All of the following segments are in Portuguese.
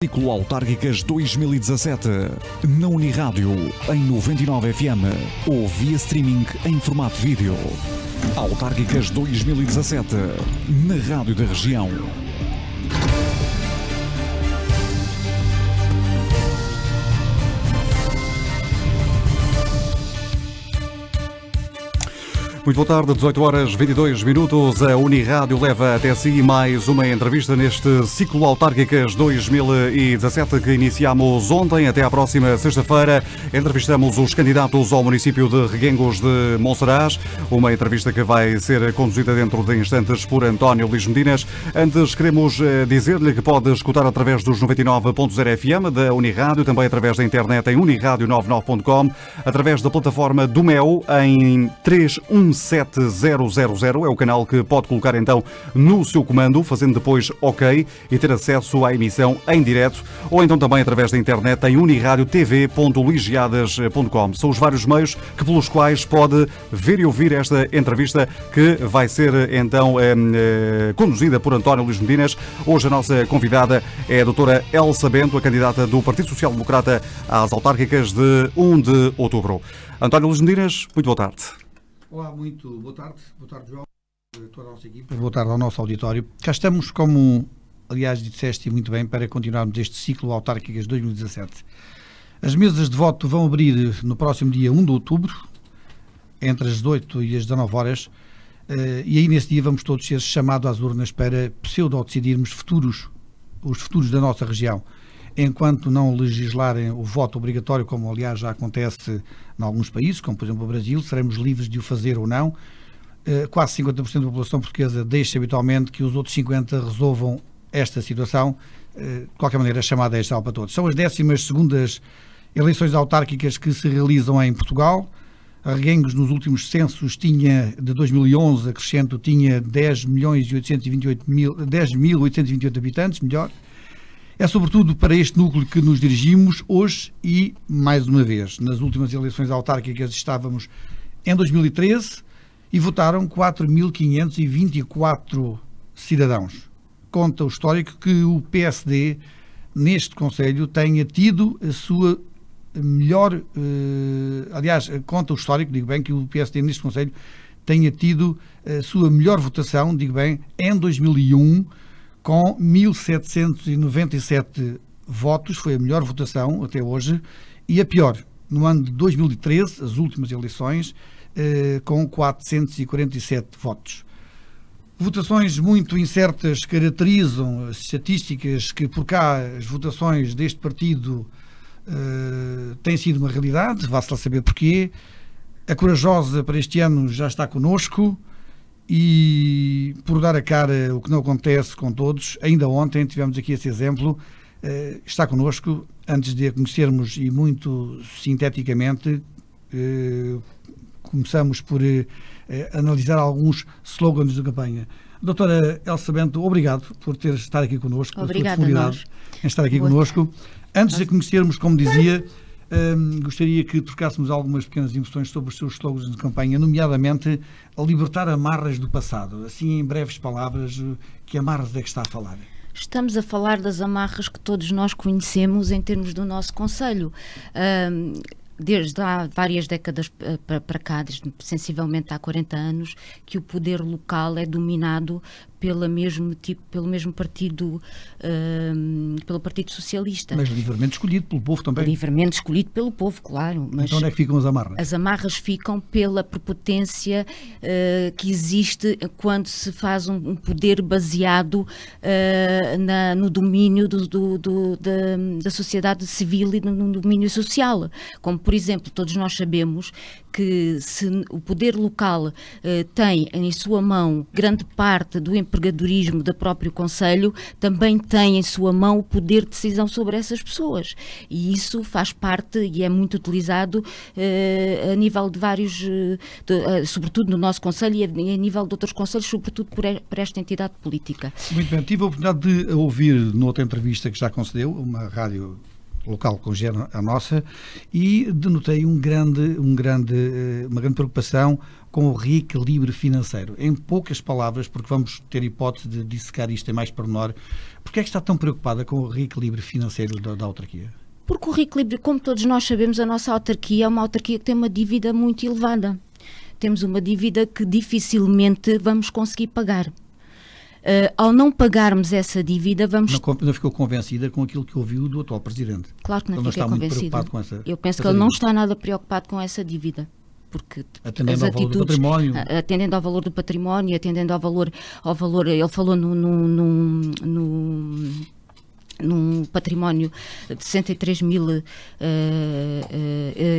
Ciclo Autárquicas 2017, na Unirádio, em 99 FM, ou via streaming em formato vídeo. Autárquicas 2017, na Rádio da Região. Muito boa tarde, 18 horas 22 minutos. A Unirádio leva até si mais uma entrevista neste ciclo Autárquicas 2017 que iniciamos ontem. Até à próxima sexta-feira entrevistamos os candidatos ao município de Reguengos de Monsaraz. Uma entrevista que vai ser conduzida dentro de instantes por António Luís Medinas. Antes queremos dizer-lhe que pode escutar através dos 99.0 FM da Unirádio, também através da internet em unirádio99.com, através da plataforma do MEO em 31700, é o canal que pode colocar então no seu comando, fazendo depois OK e ter acesso à emissão em direto, ou então também através da internet em uniradiotv.ligiadas.com. São os vários meios pelos quais pode ver e ouvir esta entrevista que vai ser então conduzida por António Luís Medinas. Hoje a nossa convidada é a doutora Elsa Bento, a candidata do Partido Social Democrata às autárquicas de 1 de outubro. António Luís Medinas, muito boa tarde. Olá, muito boa tarde. Boa tarde, João, toda a nossa equipe. Boa tarde ao nosso auditório. Cá estamos, como aliás disseste muito bem, para continuarmos este ciclo Autárquicas 2017. As mesas de voto vão abrir no próximo dia 1 de outubro, entre as 18 e as 19 horas, e aí nesse dia vamos todos ser chamados às urnas para pseudo-decidirmos os futuros da nossa região. Enquanto não legislarem o voto obrigatório, como aliás já acontece em alguns países, como por exemplo o Brasil, seremos livres de o fazer ou não. Quase 50% da população portuguesa deixa habitualmente que os outros 50% resolvam esta situação. De qualquer maneira, a chamada é geral para todos. São as 12ª eleições autárquicas que se realizam em Portugal. A Reguengos, nos últimos censos, de 2011, acrescento, tinha 10.828 habitantes, melhor. É sobretudo para este núcleo que nos dirigimos hoje e, mais uma vez, nas últimas eleições autárquicas estávamos em 2013 e votaram 4.524 cidadãos. Conta o histórico que o PSD, neste Conselho, tenha tido a sua melhor... aliás, conta o histórico, digo bem, que o PSD, neste Conselho, tenha tido a sua melhor votação, digo bem, em 2001, com 1.797 votos, foi a melhor votação até hoje, e a pior, no ano de 2013, as últimas eleições, com 447 votos. Votações muito incertas caracterizam as estatísticas que por cá as votações deste partido têm sido uma realidade, vá-se lá saber porquê. A Corajosa para este ano já está connosco, e por dar a cara o que não acontece com todos, ainda ontem tivemos aqui esse exemplo, está connosco. Antes de a conhecermos e muito sinteticamente, começamos por analisar alguns slogans da campanha. Doutora Elsa Bento, obrigado por estar aqui connosco, pela sua disponibilidade em estar aqui connosco. Antes de conhecermos, como dizia, gostaria que trocássemos algumas pequenas impressões sobre os seus slogans de campanha, nomeadamente a libertar amarras do passado. Assim, em breves palavras, que amarras é que está a falar? Estamos a falar das amarras que todos nós conhecemos em termos do nosso concelho. Desde há várias décadas para cá, desde sensivelmente há 40 anos, que o poder local é dominado pelo mesmo partido, pelo Partido Socialista. Mas livremente escolhido pelo povo também. Livremente escolhido pelo povo, claro. Mas então onde é que ficam as amarras? As amarras ficam pela prepotência que existe quando se faz um poder baseado no domínio da sociedade civil e no domínio social. Como, por exemplo, todos nós sabemos que se o poder local tem em sua mão grande parte do empregadorismo do próprio Concelho, também tem em sua mão o poder de decisão sobre essas pessoas. E isso faz parte e é muito utilizado a nível de vários, sobretudo no nosso Concelho e a nível de outros concelhos, sobretudo por esta entidade política. Muito bem, tive a oportunidade de ouvir noutra entrevista que já concedeu, uma rádio local congênere à nossa, e denotei uma grande preocupação com o reequilíbrio financeiro. Em poucas palavras, porque vamos ter hipótese de dissecar isto em mais pormenor, porque é que está tão preocupada com o reequilíbrio financeiro da autarquia? Porque o reequilíbrio, como todos nós sabemos, a nossa autarquia é uma autarquia que tem uma dívida muito elevada. Temos uma dívida que dificilmente vamos conseguir pagar. Ao não pagarmos essa dívida, vamos... Não ficou convencida com aquilo que ouviu do atual Presidente? Claro que não fiquei convencida. Eu penso que ele não está nada preocupado com essa dívida. Porque atendendo ao valor do património. Atendendo ao valor do património, atendendo ao valor ele falou num património de 63 mil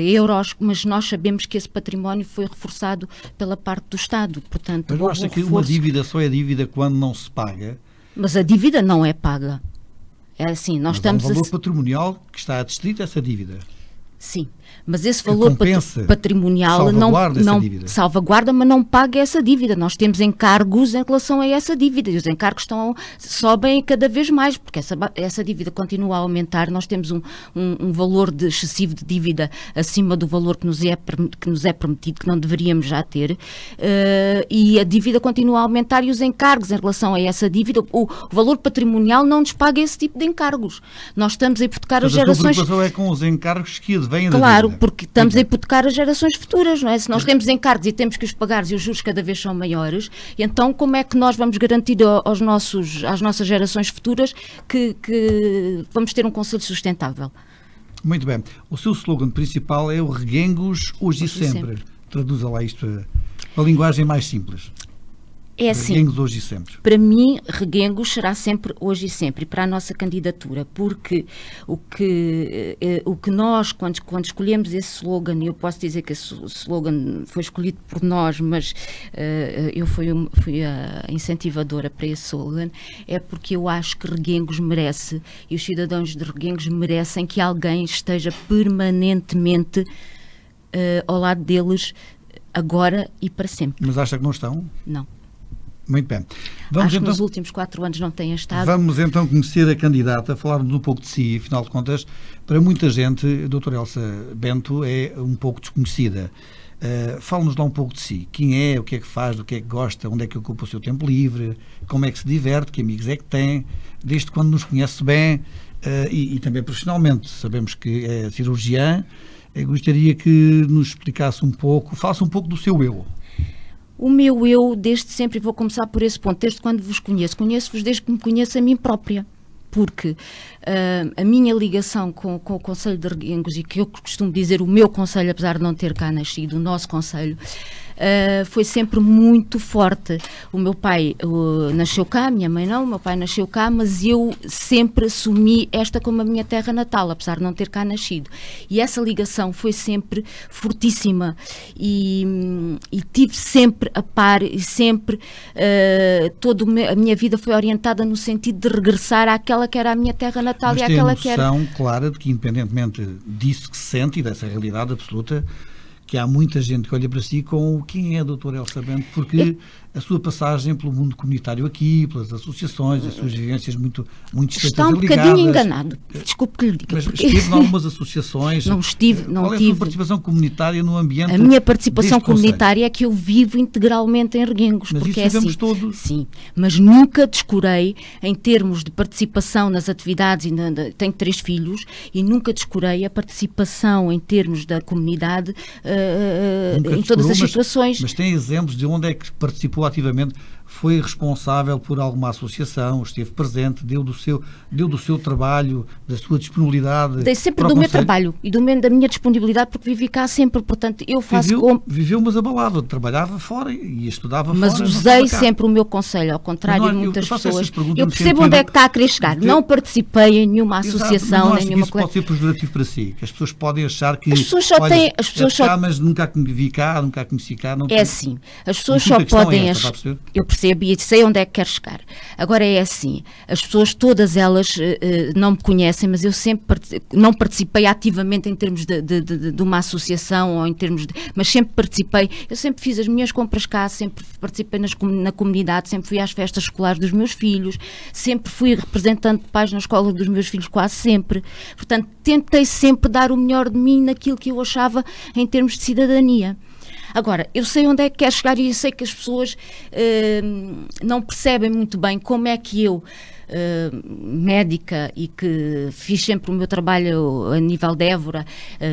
euros, mas nós sabemos que esse património foi reforçado pela parte do Estado. Portanto, mas não acha que uma dívida só é dívida quando não se paga? Mas a dívida não é paga. É assim, nós estamos... Há um valor patrimonial que está adstrito a essa dívida. Sim, mas esse valor patrimonial não salvaguarda, mas não paga essa dívida. Nós temos encargos em relação a essa dívida e os encargos sobem cada vez mais, porque essa dívida continua a aumentar. Nós temos um valor excessivo de dívida acima do valor que nos é permitido, que não deveríamos já ter, e a dívida continua a aumentar e os encargos em relação a essa dívida, o valor patrimonial não nos paga esse tipo de encargos. Nós estamos a hipotecar as gerações... A preocupação é com os encargos que advêm da Claro, dívida. porque estamos a hipotecar as gerações futuras, não é? Se nós temos encargos e temos que os pagar e os juros cada vez são maiores, então como é que nós vamos garantir às nossas gerações futuras que vamos ter um conselho sustentável? Muito bem. O seu slogan principal é o Reguengos hoje e sempre. Traduza lá isto a linguagem mais simples. É assim, Reguengos hoje e sempre. Para mim, Reguengos será sempre hoje e sempre, e para a nossa candidatura, porque o que nós, quando escolhemos esse slogan, e eu posso dizer que esse slogan foi escolhido por nós, mas eu fui a incentivadora para esse slogan, é porque eu acho que Reguengos merece, e os cidadãos de Reguengos merecem que alguém esteja permanentemente ao lado deles, agora e para sempre. Mas acha que não estão? Não. Muito bem. Acho que nos últimos 4 anos não tem estado. Vamos então conhecer a candidata, falarmos um pouco de si, afinal de contas, para muita gente, a doutora Elsa Bento é um pouco desconhecida. Fale-nos lá um pouco de si. Quem é, o que é que faz, do que é que gosta, onde é que ocupa o seu tempo livre, como é que se diverte, que amigos é que tem, desde quando nos conhece bem e também profissionalmente. Sabemos que é cirurgiã. Gostaria que nos explicasse um pouco, falasse um pouco do seu eu. O meu eu, desde sempre, vou começar por esse ponto, desde quando vos conheço. Conheço-vos desde que me conheço a mim própria, porque a minha ligação com o Conselho de Reguengos, e que eu costumo dizer o meu Conselho, apesar de não ter cá nascido, o nosso Conselho, foi sempre muito forte. O meu pai nasceu cá, a minha mãe não, o meu pai nasceu cá, mas eu sempre assumi esta como a minha terra natal, apesar de não ter cá nascido. E essa ligação foi sempre fortíssima e tive sempre a par e sempre toda a minha vida foi orientada no sentido de regressar àquela que era a minha terra natal. Mas e àquela que era... Mas tem a noção clara de que, independentemente disso que se sente e dessa realidade absoluta, que há muita gente que olha para si com quem é a doutora Elsa Bento, porque a sua passagem pelo mundo comunitário aqui, pelas associações, as suas vivências muito está um bocadinho enganado, desculpe que lhe diga. Mas esteve em algumas associações. Não estive, não Qual é a tive. sua participação comunitária no ambiente? A minha participação comunitária é que eu vivo integralmente em Reguengos. Mas porque isso sabemos assim, todos. Sim, mas nunca descurei em termos de participação nas atividades, tenho 3 filhos, e nunca descurei a participação em termos da comunidade em todas as situações. Mas tem exemplos de onde é que participou ativamente, foi responsável por alguma associação, esteve presente, deu do seu trabalho, da sua disponibilidade. Dei sempre do meu trabalho e da minha disponibilidade, porque vivi cá sempre, portanto eu faço Viveu, mas abalava, trabalhava fora e estudava mas fora. Mas usei sempre o meu conselho, ao contrário de muitas pessoas. Eu percebo onde é que está a querer chegar. Não participei em nenhuma associação, nem nenhuma coisa. Pode ser pejorativo para si, que as pessoas podem achar que as pessoas só têm, as pessoas cá, mas nunca vi cá, nunca conheci cá. Não é assim, as pessoas só podem achar. Eu percebo e sei onde é que quero chegar. Agora é assim, as pessoas, todas elas não me conhecem, mas eu sempre não participei ativamente em termos de uma associação, ou em termos mas sempre participei, eu sempre fiz as minhas compras cá, sempre participei na comunidade, sempre fui às festas escolares dos meus filhos, sempre fui representante de pais na escola dos meus filhos, quase sempre. Portanto, tentei sempre dar o melhor de mim naquilo que eu achava em termos de cidadania. Agora, eu sei onde é que quero chegar e eu sei que as pessoas não percebem muito bem como é que eu, médica, e que fiz sempre o meu trabalho a nível de Évora,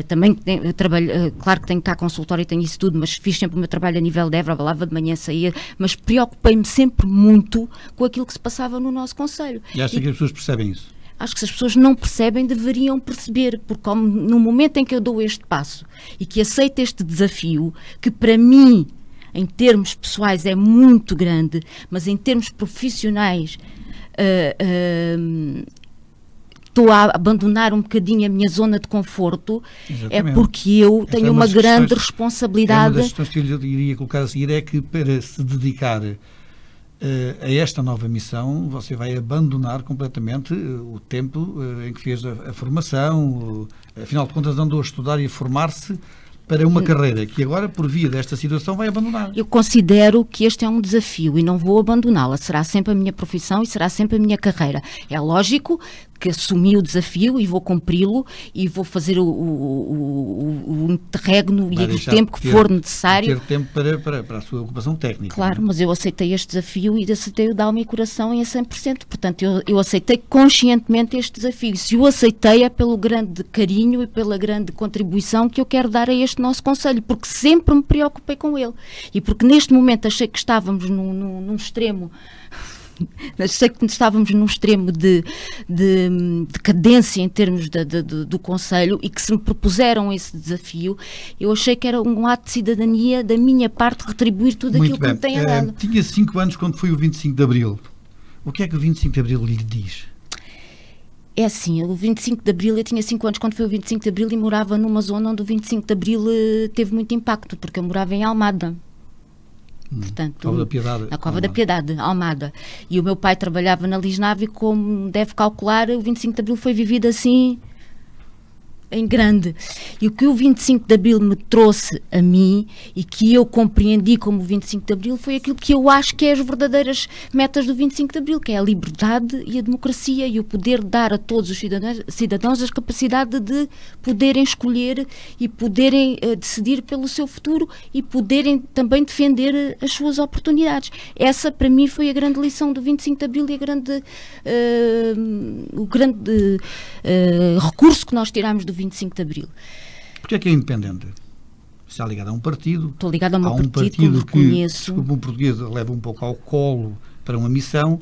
também trabalho, claro que tenho cá consultório e tenho isso tudo, mas fiz sempre o meu trabalho a nível de Évora, falava de manhã, saía, mas preocupei-me sempre muito com aquilo que se passava no nosso concelho. E acha que as pessoas percebem isso? Acho que se as pessoas não percebem, deveriam perceber, porque no momento em que eu dou este passo e que aceito este desafio, que para mim, em termos pessoais, é muito grande, mas em termos profissionais, estou a abandonar um bocadinho a minha zona de conforto. Exatamente. É porque eu tenho uma grande responsabilidade. Uma das questões que eu iria colocar a seguir é que, para se dedicar a esta nova missão, você vai abandonar completamente o tempo em que fez a formação, afinal de contas andou a estudar e a formar-se para uma carreira que agora, por via desta situação, vai abandonar. Eu considero que este é um desafio e não vou abandoná-la. Será sempre a minha profissão e será sempre a minha carreira. É lógico que assumi o desafio e vou cumpri-lo e vou fazer o interregno e o tempo que for necessário. Ter tempo para a sua ocupação técnica. Claro, mas eu aceitei este desafio e aceitei o dar-me coração em 100%. Portanto, eu aceitei conscientemente este desafio. Se o aceitei é pelo grande carinho e pela grande contribuição que eu quero dar a este nosso concelho, porque sempre me preocupei com ele. E porque neste momento achei que estávamos num extremo... Sei que estávamos num extremo de decadência em termos do Conselho e que se me propuseram esse desafio, eu achei que era um ato de cidadania da minha parte retribuir tudo aquilo que me tenha dado. Tinha 5 anos quando foi o 25 de Abril. O que é que o 25 de Abril lhe diz? É assim, o 25 de Abril, eu tinha 5 anos quando foi o 25 de Abril e morava numa zona onde o 25 de Abril teve muito impacto, porque eu morava em Almada. Portanto, Cova da Piedade, na Cova da Piedade, Almada. E o meu pai trabalhava na Lisnave e, como deve calcular, o 25 de Abril foi vivido assim, em grande. E o que o 25 de Abril me trouxe a mim e que eu compreendi como o 25 de Abril foi aquilo que eu acho que é as verdadeiras metas do 25 de Abril, que é a liberdade e a democracia e o poder dar a todos os cidadãos a capacidade de poderem escolher e poderem decidir pelo seu futuro e poderem também defender as suas oportunidades. Essa, para mim, foi a grande lição do 25 de Abril e o grande recurso que nós tiramos do 25 de Abril. Porque é que é independente? Está ligado a um partido. Estou ligado a um partido que reconheço. Desculpa, um português leva um pouco ao colo para uma missão.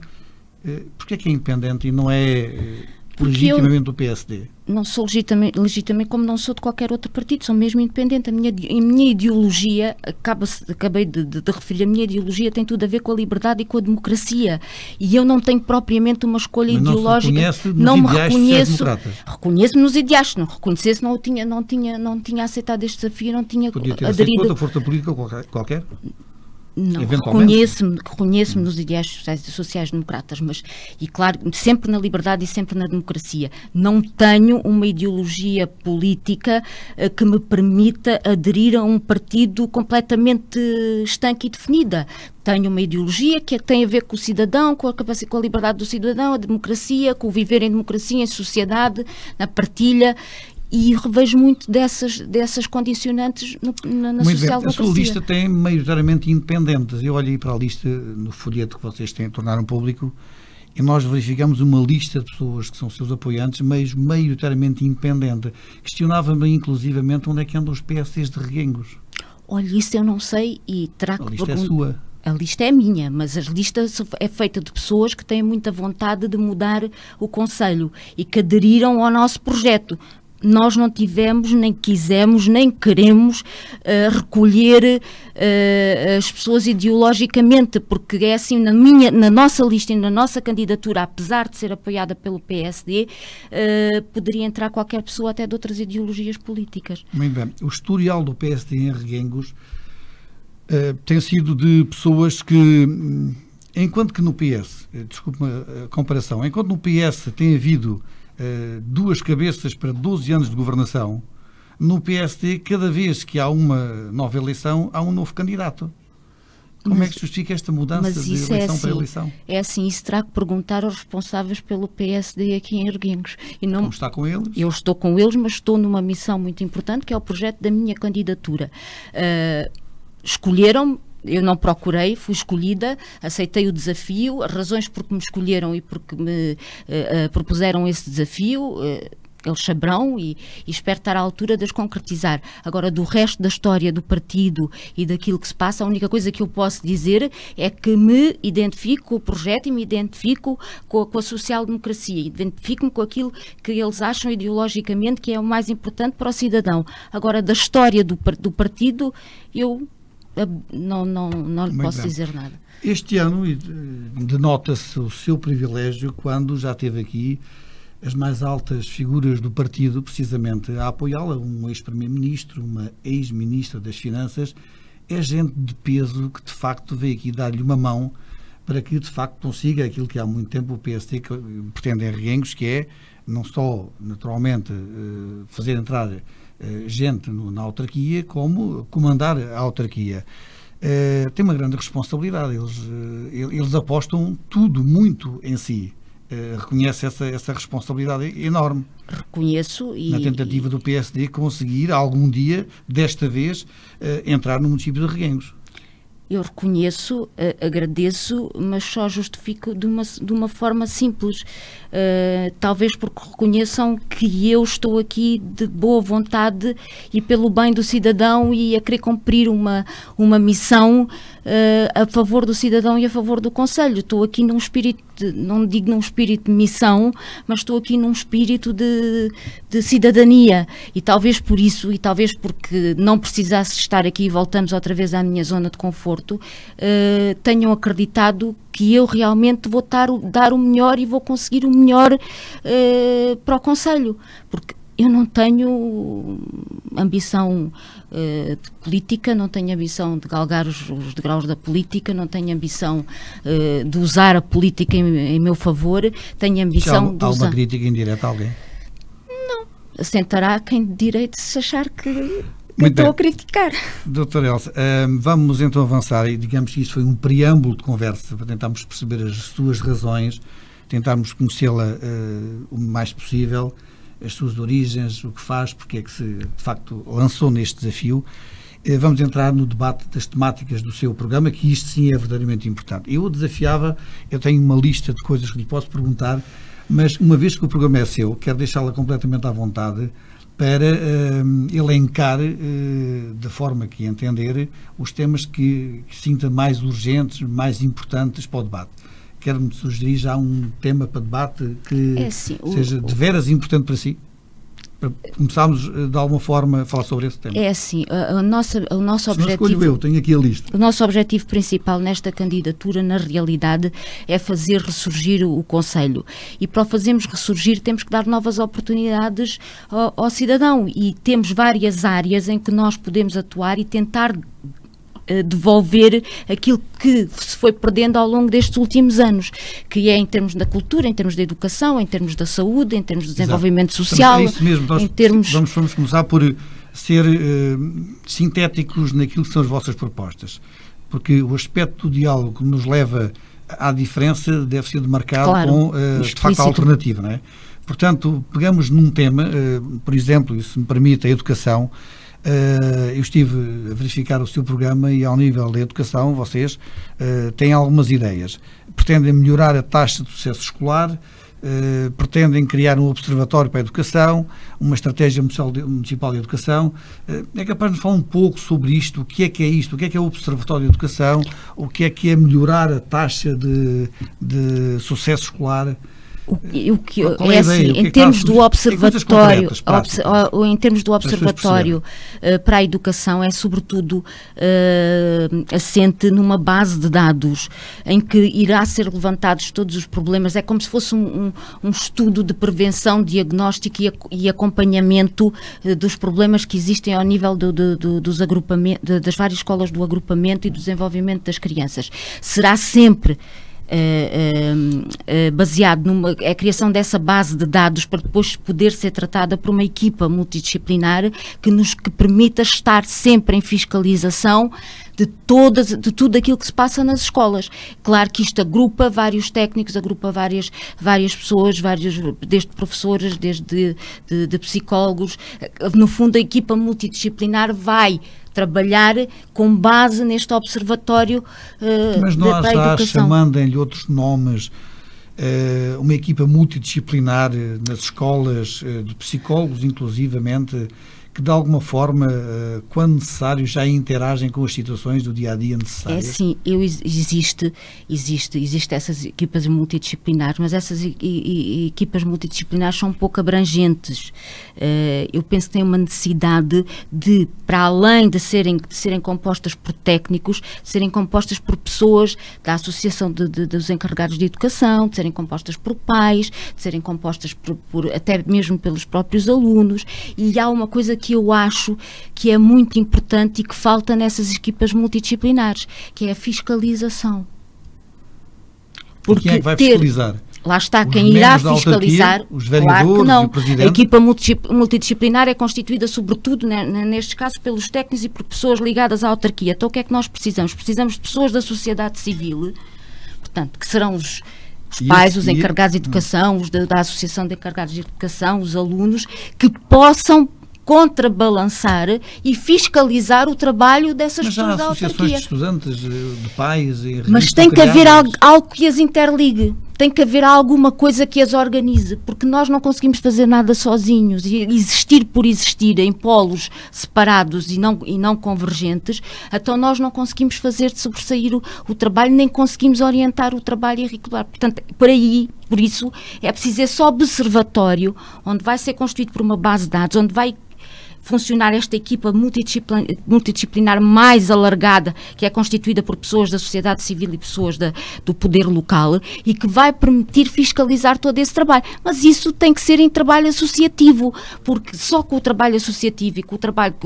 Porque é que é independente e não é legitimamente do PSD? Não sou legitimamente como não sou de qualquer outro partido, sou mesmo independente. A minha ideologia, acabei de referir, a minha ideologia tem tudo a ver com a liberdade e com a democracia. E eu não tenho propriamente uma escolha ideológica. Não me reconheço. Reconheço-me nos ideais. Se não reconhecesse, não tinha aceitado este desafio, não tinha aderido. Podia ter aceito outra força política qualquer? Não, reconheço-me nos ideais sociais-democratas, mas, e claro, sempre na liberdade e sempre na democracia. Não tenho uma ideologia política que me permita aderir a um partido completamente estanque e definida. Tenho uma ideologia que tem a ver com o cidadão, com a liberdade do cidadão, a democracia, com o viver em democracia, em sociedade, na partilha. E revejo muito dessas condicionantes na social-democracia. A sua lista tem maioritariamente independentes. Eu olhei para a lista no folheto que vocês tornaram público e nós verificamos uma lista de pessoas que são seus apoiantes, mas maioritariamente independente. Questionava-me inclusivamente onde é que andam os PSCs de Reguengos. Olha, isso eu não sei e terá que perguntar. A lista é sua. A lista é minha, mas a lista é feita de pessoas que têm muita vontade de mudar o Conselho e que aderiram ao nosso projeto. Nós não tivemos, nem quisemos, nem queremos recolher as pessoas ideologicamente, porque é assim, na nossa lista e na nossa candidatura, apesar de ser apoiada pelo PSD, poderia entrar qualquer pessoa até de outras ideologias políticas. Muito bem. O historial do PSD em Reguengos tem sido de pessoas que enquanto que no PS, desculpe-me a comparação, enquanto no PS tem havido 2 cabeças para 12 anos de governação, no PSD, cada vez que há uma nova eleição, há um novo candidato. Como é que justifica esta mudança de eleição para eleição? É assim, isso terá que perguntar aos responsáveis pelo PSD aqui em Arguinhos. E não, como está com eles? Eu estou com eles, mas estou numa missão muito importante, que é o projeto da minha candidatura. Escolheram-me, eu não procurei, fui escolhida, aceitei o desafio, as razões por que me escolheram e porque me propuseram esse desafio, eles saberão e espero estar à altura de as concretizar. Agora, do resto da história do partido e daquilo que se passa, a única coisa que eu posso dizer é que me identifico com o projeto e me identifico com a social-democracia, identifico-me com aquilo que eles acham ideologicamente que é o mais importante para o cidadão. Agora, da história do partido, eu não lhe posso dizer nada. Este ano denota-se o seu privilégio quando já teve aqui as mais altas figuras do partido, precisamente, a apoiá-la, um ex-primeiro-ministro, uma ex-ministra das Finanças, é gente de peso que, de facto, veio aqui dar-lhe uma mão para que, de facto, consiga aquilo que há muito tempo o PSD pretende em Arguinhos, que é, não só, naturalmente, fazer entrar gente na autarquia, como comandar a autarquia. Tem uma grande responsabilidade, eles apostam tudo muito em si. Reconhece essa responsabilidade enorme. Reconheço. Na tentativa do PSD conseguir, algum dia, desta vez, entrar no município de Reguengos. Eu reconheço, agradeço, mas só justifico de uma forma simples. Talvez porque reconheçam que eu estou aqui de boa vontade e pelo bem do cidadão e a querer cumprir uma missão a favor do cidadão e a favor do concelho. Estou aqui num espírito, não digo num espírito de missão, mas estou aqui num espírito de cidadania. E talvez por isso, e talvez porque não precisasse estar aqui, voltamos outra vez à minha zona de conforto, tenham acreditado que eu realmente vou dar o melhor e vou conseguir o melhor para o concelho. Porque eu não tenho ambição política, não tenho ambição de galgar os degraus da política, não tenho ambição de usar a política em meu favor, tenho ambição de usar... Há uma crítica indireta a alguém? Não. Assentará quem de direito se achar que estou a criticar. Doutora Elsa, vamos então avançar e digamos que isso foi um preâmbulo de conversa para tentarmos perceber as suas razões, tentarmos conhecê-la o mais possível, as suas origens, o que faz, porque é que se de facto lançou neste desafio. Vamos entrar no debate das temáticas do seu programa, que isto sim é verdadeiramente importante. Eu desafiava, eu tenho uma lista de coisas que lhe posso perguntar, mas uma vez que o programa é seu, quero deixá-la completamente à vontade para elencar, da forma que entender, os temas que sinta mais urgentes, mais importantes para o debate. Quero-me sugerir já um tema para debate que seja de veras importante para si? Para começarmos, de alguma forma, a falar sobre esse tema. É assim, o nosso objetivo... eu tenho aqui a lista. O nosso objetivo principal nesta candidatura, na realidade, é fazer ressurgir o concelho. E para o fazermos ressurgir, temos que dar novas oportunidades ao cidadão. E temos várias áreas em que nós podemos atuar e tentar devolver aquilo que se foi perdendo ao longo destes últimos anos, que é em termos da cultura, em termos da educação, em termos da saúde, em termos do desenvolvimento social. É isso mesmo, em termos... vamos começar por ser sintéticos naquilo que são as vossas propostas, porque o aspecto do diálogo que nos leva à diferença deve ser demarcado com, de facto, a alternativa, não é? Portanto, pegamos num tema, por exemplo, e se me permite, a educação. Eu estive a verificar o seu programa e ao nível da educação vocês têm algumas ideias. Pretendem melhorar a taxa de sucesso escolar, pretendem criar um observatório para a educação, uma estratégia municipal de educação. É capaz de nos falar um pouco sobre isto? O que é isto? O que é o observatório de educação? O que é melhorar a taxa de sucesso escolar? Qual é assim, em termos do observatório, em termos do observatório para a educação, é sobretudo assente numa base de dados em que irá ser levantados todos os problemas. É como se fosse um estudo de prevenção, diagnóstico e acompanhamento dos problemas que existem ao nível dos agrupamentos, das várias escolas do agrupamento e do desenvolvimento das crianças. Será sempre baseado numa criação dessa base de dados para depois poder ser tratada por uma equipa multidisciplinar que permita estar sempre em fiscalização de tudo aquilo que se passa nas escolas. Claro que isto agrupa vários técnicos, agrupa várias pessoas, desde professores, desde de psicólogos. No fundo, a equipa multidisciplinar vai trabalhar com base neste observatório Mas nós já chamando-lhe outros nomes, uma equipa multidisciplinar nas escolas, de psicólogos inclusivamente, que de alguma forma, quando necessário, já interagem com as situações do dia-a-dia necessárias? É sim, existe essas equipas multidisciplinares, mas essas equipas multidisciplinares são pouco abrangentes. Eu penso que tem uma necessidade de, para além de serem compostas por técnicos, serem compostas por pessoas da Associação dos Encarregados de Educação, de serem compostas por pais, de serem compostas até mesmo pelos próprios alunos, e há uma coisa que eu acho que é muito importante e que falta nessas equipas multidisciplinares, que é a fiscalização. Porque quem é que vai fiscalizar? Lá está, quem irá fiscalizar, os vereadores, claro que não. E o presidente. A equipa multidisciplinar é constituída sobretudo, nestes casos, pelos técnicos e por pessoas ligadas à autarquia. Então o que é que nós precisamos? Precisamos de pessoas da sociedade civil, portanto, que serão os pais, os encarregados de educação, os da Associação de Encarregados de Educação, os alunos, que possam contrabalançar e fiscalizar o trabalho dessas pessoas da autarquia. Mas há associações de estudantes, de pais... Mas tem que haver algo que as interligue. Tem que haver alguma coisa que as organize, porque nós não conseguimos fazer nada sozinhos, e existir por existir em polos separados e não convergentes, então nós não conseguimos fazer de sobressair o trabalho, nem conseguimos orientar o trabalho irregular. Portanto, por isso, é preciso esse observatório, onde vai ser constituído por uma base de dados, onde vai funcionar esta equipa multidisciplinar mais alargada, que é constituída por pessoas da sociedade civil e pessoas do poder local, e que vai permitir fiscalizar todo esse trabalho. Mas isso tem que ser em trabalho associativo, porque só com o trabalho associativo e com o trabalho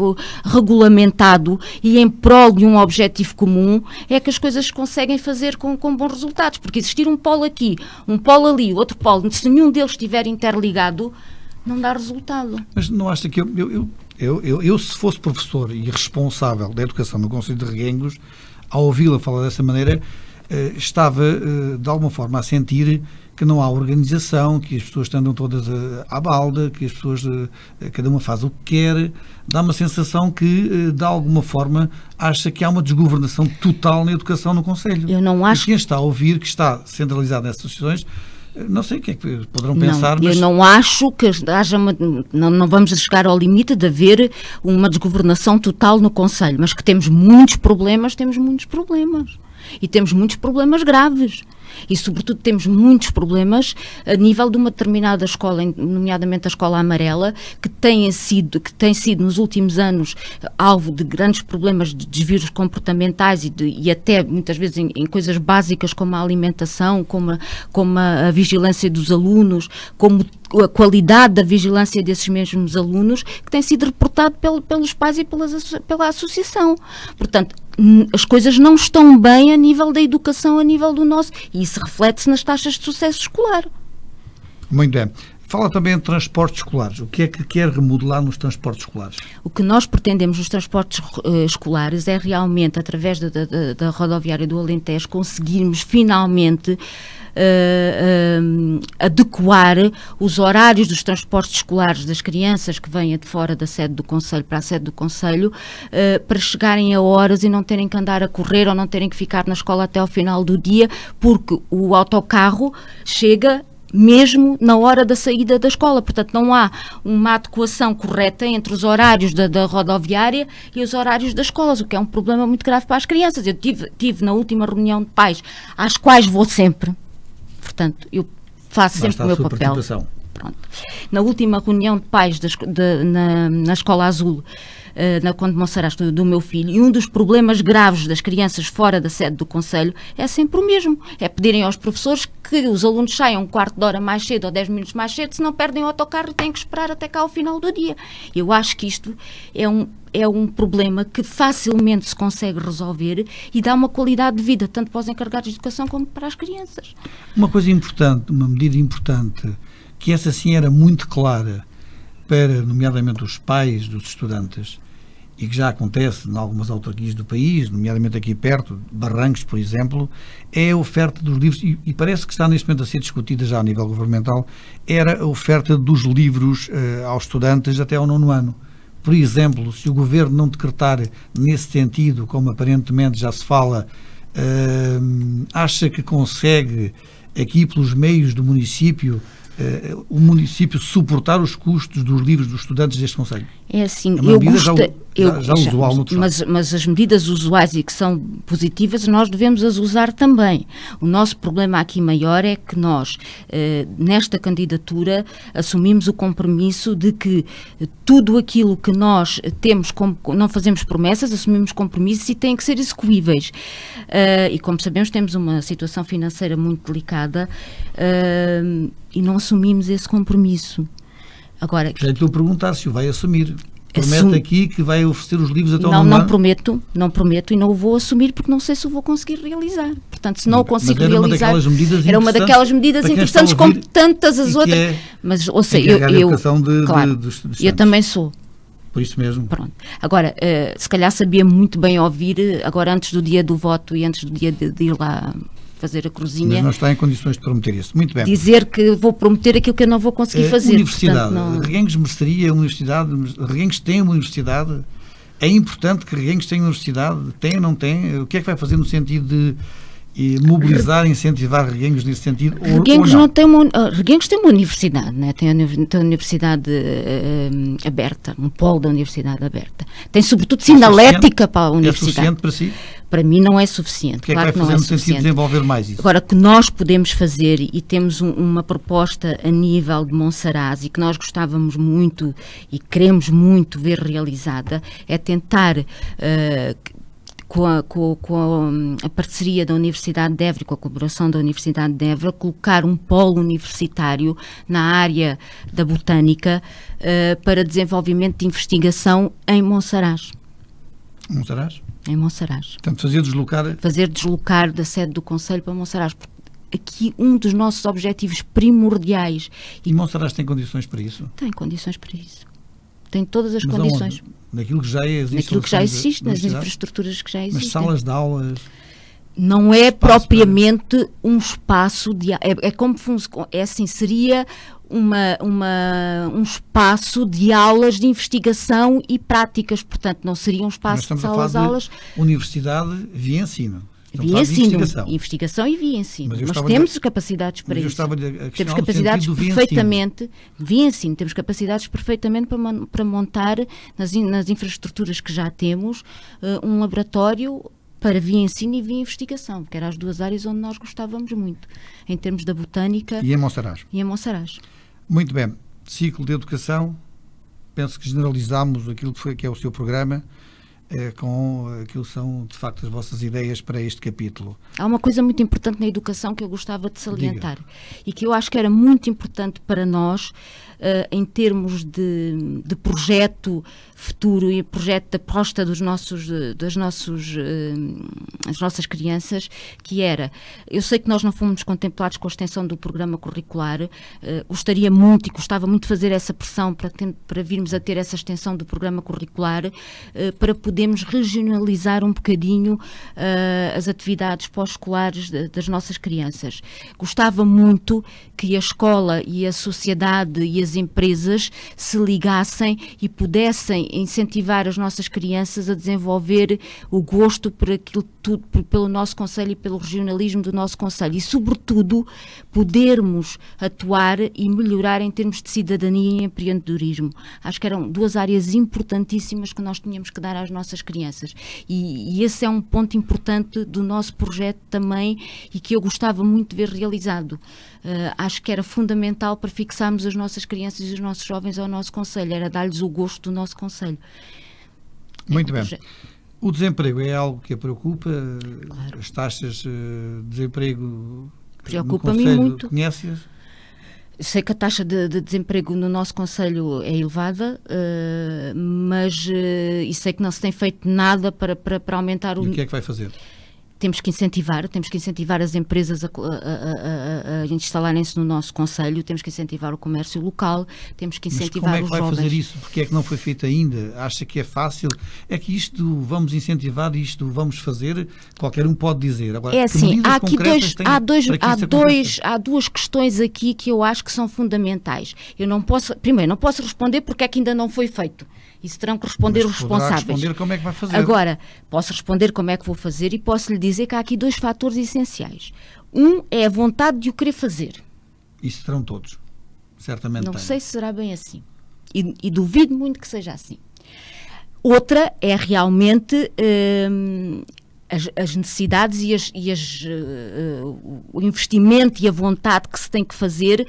regulamentado e em prol de um objetivo comum é que as coisas se conseguem fazer com bons resultados, porque existir um polo aqui, um polo ali, outro polo, se nenhum deles estiver interligado, não dá resultado. Mas não acha que eu, se fosse professor e responsável da educação no Concelho de Reguengos, ao ouvi-la falar dessa maneira, estava de alguma forma a sentir que não há organização, que as pessoas andam todas à balda, que as pessoas, cada uma faz o que quer. Dá uma sensação que, de alguma forma, acha que há uma desgovernação total na educação no Concelho. Eu não acho. E quem está a ouvir, que está centralizado nessas instituições, não sei o que é que poderão pensar, mas... Eu não acho que haja não vamos chegar ao limite de haver uma desgovernação total no Concelho, mas que temos muitos problemas. E temos muitos problemas graves. E, sobretudo, temos muitos problemas a nível de uma determinada escola, nomeadamente a Escola Amarela, que tem sido nos últimos anos alvo de grandes problemas de desvios comportamentais e até muitas vezes em coisas básicas como a alimentação, como a vigilância dos alunos, como a qualidade da vigilância desses mesmos alunos, que tem sido reportado pelos pais e pela associação. Portanto, as coisas não estão bem a nível da educação, a nível do nosso, e isso reflete-se nas taxas de sucesso escolar. Muito bem. Fala também de transportes escolares. O que é que quer remodelar nos transportes escolares? O que nós pretendemos nos transportes escolares é realmente, através da rodoviária do Alentejo, conseguirmos finalmente adequar os horários dos transportes escolares das crianças que vêm de fora da sede do Concelho para a sede do Concelho, para chegarem a horas e não terem que andar a correr ou não terem que ficar na escola até ao final do dia, porque o autocarro chega mesmo na hora da saída da escola. Portanto, não há uma adequação correta entre os horários da rodoviária e os horários das escolas, o que é um problema muito grave para as crianças. Eu tive na última reunião de pais, às quais vou sempre. Portanto, eu faço sempre o meu papel. Pronto. Na última reunião de pais na Escola Azul, na Conde de Monsaraz do meu filho, e um dos problemas graves das crianças fora da sede do Conselho é sempre o mesmo, é pedirem aos professores que os alunos saiam um quarto de hora mais cedo ou 10 minutos mais cedo, senão perdem o autocarro e têm que esperar até cá ao final do dia. Eu acho que isto é um problema que facilmente se consegue resolver e dá uma qualidade de vida, tanto para os encarregados de educação como para as crianças. Uma coisa importante, uma medida importante, que essa sim era muito clara para, nomeadamente, os pais dos estudantes, e que já acontece em algumas autarquias do país, nomeadamente aqui perto, Barrancos, por exemplo, é a oferta dos livros, e parece que está neste momento a ser discutida já a nível governamental, era a oferta dos livros aos estudantes até ao 9º ano. Por exemplo, se o Governo não decretar nesse sentido, como aparentemente já se fala, acha que consegue, aqui pelos meios do município, o município suportar os custos dos livros dos estudantes deste concelho? É assim, já usual no mas as medidas usuais e que são positivas, nós devemos as usar também. O nosso problema aqui maior é que nós, nesta candidatura, assumimos o compromisso de que tudo aquilo que nós temos, não fazemos promessas, assumimos compromissos e têm que ser execuíveis. E como sabemos, temos uma situação financeira muito delicada e não assumimos esse compromisso. Agora, já lhe estou a perguntar se o vai assumir. Promete aqui que vai oferecer os livros até ao 9º ano? Não prometo e não o vou assumir porque não sei se o vou conseguir realizar. Portanto, se não o consigo realizar, era uma daquelas medidas interessantes como tantas as outras. Mas, ou seja, eu também sou. Por isso mesmo. Pronto. Agora, se calhar sabia muito bem ouvir, agora antes do dia do voto e antes do dia de ir lá fazer a cruzinha. Mas não está em condições de prometer isso. Muito bem. Dizer que vou prometer aquilo que eu não vou conseguir fazer. Universidade. Reguengos mereceria uma universidade? Reguengos tem uma universidade? É importante que Reguengos tenha uma universidade? Tem ou não tem? O que é que vai fazer no sentido de mobilizar, incentivar Reguengos nesse sentido? Reguengos Reguengos tem uma universidade, né? Tem a universidade aberta, um polo da universidade aberta. Tem sobretudo sinalética para a universidade. É suficiente para si? Para mim não é suficiente. O que é que vai fazer no sentido de desenvolver mais isso? Agora, o que nós podemos fazer, e temos uma proposta a nível de Monsaraz e que nós gostávamos muito e queremos muito ver realizada, é tentar, com a parceria da Universidade de Évora, com a colaboração da Universidade de Évora, colocar um polo universitário na área da botânica para desenvolvimento de investigação em Monsaraz. Monsaraz? Em Monsaraz. Portanto, fazer deslocar da sede do Conselho para Monsaraz. Porque aqui um dos nossos objetivos primordiais... E Monsaraz tem condições para isso? Tem condições para isso. Tem todas as condições. Naquilo que já existe? Naquilo que já existe, nas infraestruturas que já existem. Mas salas de aulas... Não é propriamente um espaço de... É como é assim, seria um espaço de aulas de investigação e práticas, portanto não seria um espaço de salas de aulas. Universidade via ensino. Via ensino, investigação e via ensino. Mas temos capacidades para isso. Temos capacidades perfeitamente via ensino, temos capacidades perfeitamente para montar nas infraestruturas que já temos um laboratório para via ensino e via investigação, que eram as duas áreas onde nós gostávamos muito, em termos da botânica e em Monsaraz. Muito bem. Ciclo de educação, penso que generalizámos aquilo que é o seu programa, com aquilo que são, de facto, as vossas ideias para este capítulo. Há uma coisa muito importante na educação que eu gostava de salientar. Diga. E que eu acho que era muito importante para nós, em termos de projeto futuro e projeto de aposta das nossas crianças, que era, eu sei que nós não fomos contemplados com a extensão do programa curricular, gostaria muito e gostava muito de fazer essa pressão para virmos a ter essa extensão do programa curricular, para podermos regionalizar um bocadinho as atividades pós-escolares das nossas crianças. Gostava muito que a escola e a sociedade e as empresas se ligassem e pudessem incentivar as nossas crianças a desenvolver o gosto por aquilo tudo, pelo nosso concelho e pelo regionalismo do nosso concelho e, sobretudo, podermos atuar e melhorar em termos de cidadania e empreendedorismo. Acho que eram duas áreas importantíssimas que nós tínhamos que dar às nossas nossas crianças. E esse é um ponto importante do nosso projeto também e que eu gostava muito de ver realizado. Acho que era fundamental para fixarmos as nossas crianças e os nossos jovens ao nosso concelho, era dar-lhes o gosto do nosso concelho. Muito bem. O desemprego é algo que a preocupa? Claro. As taxas de desemprego preocupa-me muito. Conhece-as? Sei que a taxa de desemprego no nosso concelho é elevada, mas e sei que não se tem feito nada para aumentar o... E o que é que vai fazer? Temos que incentivar as empresas a instalarem-se no nosso concelho, temos que incentivar o comércio local, temos que incentivar os jovens. Mas como é que vai fazer isso? Porque é que não foi feito ainda? Acha que é fácil? É que isto vamos incentivar, isto vamos fazer, qualquer um pode dizer. Agora, é assim, há duas questões aqui que eu acho que são fundamentais. Eu não posso responder porque é que ainda não foi feito. Isso terão que responder os responsáveis. Responder como é que vai fazer. Agora, posso responder como é que vou fazer e posso lhe dizer que há aqui 2 fatores essenciais. Um é a vontade de o querer fazer. Isso terão todos, certamente. Não sei se será bem assim. E duvido muito que seja assim. Outra é realmente as necessidades o investimento e a vontade que se tem que fazer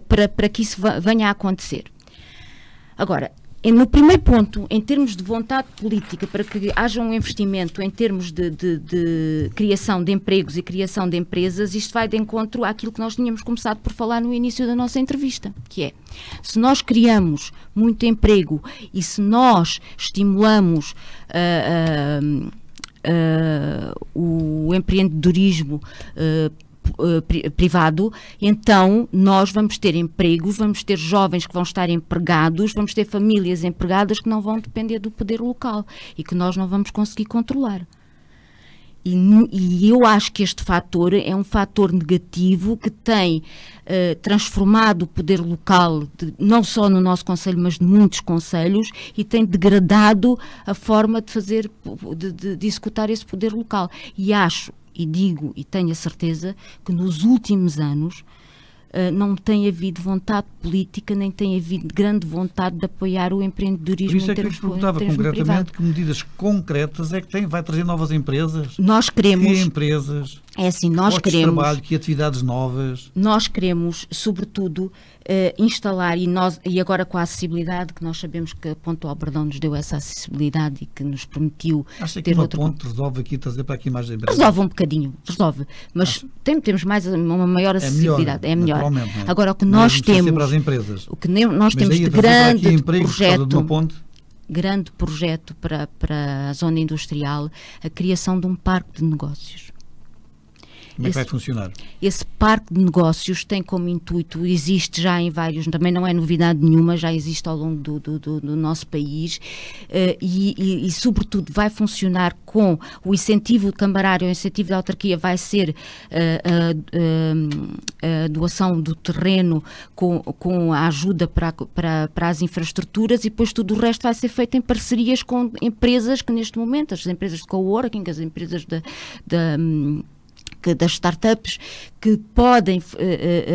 para que isso venha a acontecer. Agora, no primeiro ponto, em termos de vontade política, para que haja um investimento em termos de criação de empregos e criação de empresas, isto vai de encontro àquilo que nós tínhamos começado por falar no início da nossa entrevista, que é, se nós criamos muito emprego e se nós estimulamos o empreendedorismo privado, então nós vamos ter empregos, vamos ter jovens que vão estar empregados, vamos ter famílias empregadas que não vão depender do poder local e que nós não vamos conseguir controlar. E eu acho que este fator é um fator negativo que tem transformado o poder local, não só no nosso concelho, mas de muitos concelhos, e tem degradado a forma de fazer, de executar esse poder local. E acho, e digo e tenho a certeza que nos últimos anos não tem havido vontade política, nem tem havido grande vontade de apoiar o empreendedorismo. Por isso é que eu perguntava concretamente que medidas concretas é que vai trazer novas empresas. Nós queremos... Que empresas? É assim, nós queremos... trabalho, que atividades novas? Nós queremos, sobretudo, instalar, e agora com a acessibilidade, que nós sabemos que a Ponte do Albrandão nos deu essa acessibilidade e que nos permitiu Acha que ter uma ponte resolve aqui trazer para aqui mais empresas? Resolve um bocadinho, resolve. Mas temos mais uma maior acessibilidade. É melhor. Agora, o que nós temos... Para as empresas. O que nós temos de grande projeto para a zona industrial, a criação de um parque de negócios. Como é que vai funcionar? Esse parque de negócios tem como intuito, existe já em vários, também não é novidade nenhuma, já existe ao longo do nosso país e sobretudo vai funcionar com o incentivo camarário, o incentivo da autarquia vai ser a doação do terreno com a ajuda para as infraestruturas e depois tudo o resto vai ser feito em parcerias com empresas que neste momento, as empresas de coworking, as empresas das startups que podem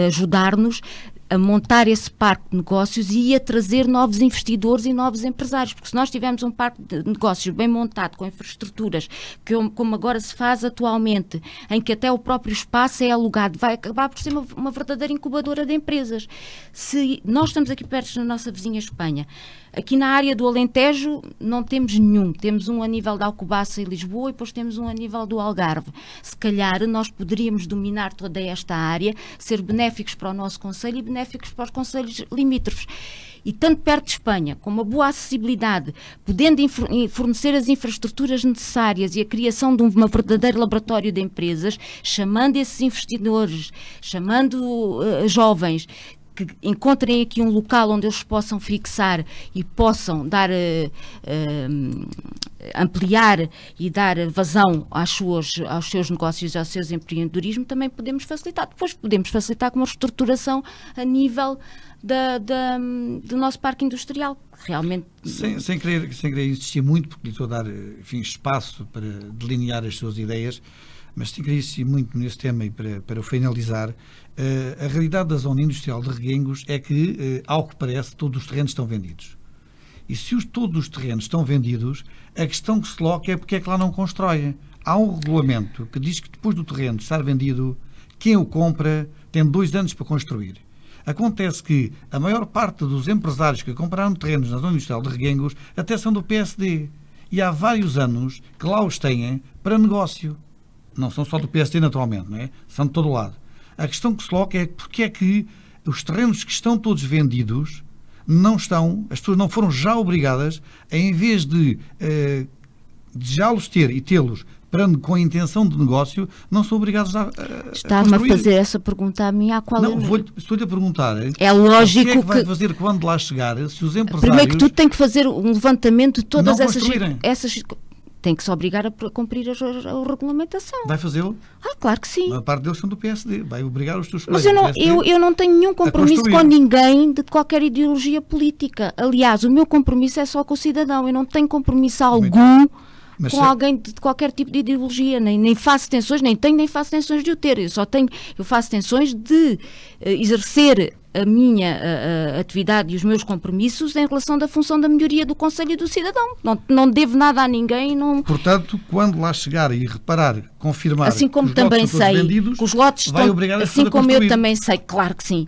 ajudar-nos a montar esse parque de negócios e a trazer novos investidores e novos empresários, porque se nós tivermos um parque de negócios bem montado, com infraestruturas, como agora se faz atualmente, em que até o próprio espaço é alugado, vai acabar por ser uma verdadeira incubadora de empresas. Se nós estamos aqui perto da nossa vizinha Espanha, aqui na área do Alentejo não temos nenhum, temos um a nível de Alcobaça e Lisboa e depois temos um a nível do Algarve. Se calhar nós poderíamos dominar toda esta área, ser benéficos para o nosso concelho e benéficos para os concelhos limítrofes. E tanto perto de Espanha, com uma boa acessibilidade, podendo fornecer as infraestruturas necessárias e a criação de um verdadeiro laboratório de empresas, chamando esses investidores, chamando jovens, que encontrem aqui um local onde eles possam fixar e possam dar, ampliar e dar vazão aos seus negócios e aos seus empreendedorismo, também podemos facilitar. Depois podemos facilitar com uma reestruturação a nível do nosso parque industrial. Realmente... Sem querer insistir muito, porque lhe estou a dar espaço para delinear as suas ideias, mas sem querer insistir muito nesse tema e para o finalizar, a realidade da zona industrial de Reguengos é que, ao que parece, todos os terrenos estão vendidos. E se todos os terrenos estão vendidos, a questão que se coloca é porque é que lá não constroem. Há um regulamento que diz que depois do terreno estar vendido, quem o compra tem 2 anos para construir. Acontece que a maior parte dos empresários que compraram terrenos na zona industrial de Reguengos até são do PSD. E há vários anos que lá os têm para negócio. Não são só do PSD, naturalmente, não é? São de todo lado. A questão que se coloca é porque é que os terrenos que estão todos vendidos não estão, as pessoas não foram já obrigadas a, em vez de desejá-los ter e tê-los com a intenção de negócio, não são obrigados a Está-me a fazer essa pergunta a mim, à qual não, estou-lhe a perguntar. É lógico o que é que vai fazer quando lá chegar, se os empresários... Primeiro que tudo tem que fazer um levantamento de todas essas... Tem que se obrigar a cumprir a regulamentação. Vai fazê-lo? Claro que sim. A parte deles são do PSD. Vai obrigar os teus colegas. Mas eu não tenho nenhum compromisso com ninguém de qualquer ideologia política. Aliás, o meu compromisso é só com o cidadão. Eu não tenho compromisso algum com alguém de qualquer tipo de ideologia. Nem faço tensões, nem faço tensões de o ter. Eu faço tensões de exercer a minha atividade e os meus compromissos em relação da função da melhoria do Conselho e do cidadão. Não devo nada a ninguém. Portanto, quando lá chegar e reparar, confirmar assim como que os também lotes sei vendidos, que os lotes vai estão, obrigar a assim como construir. Eu também sei, claro que sim.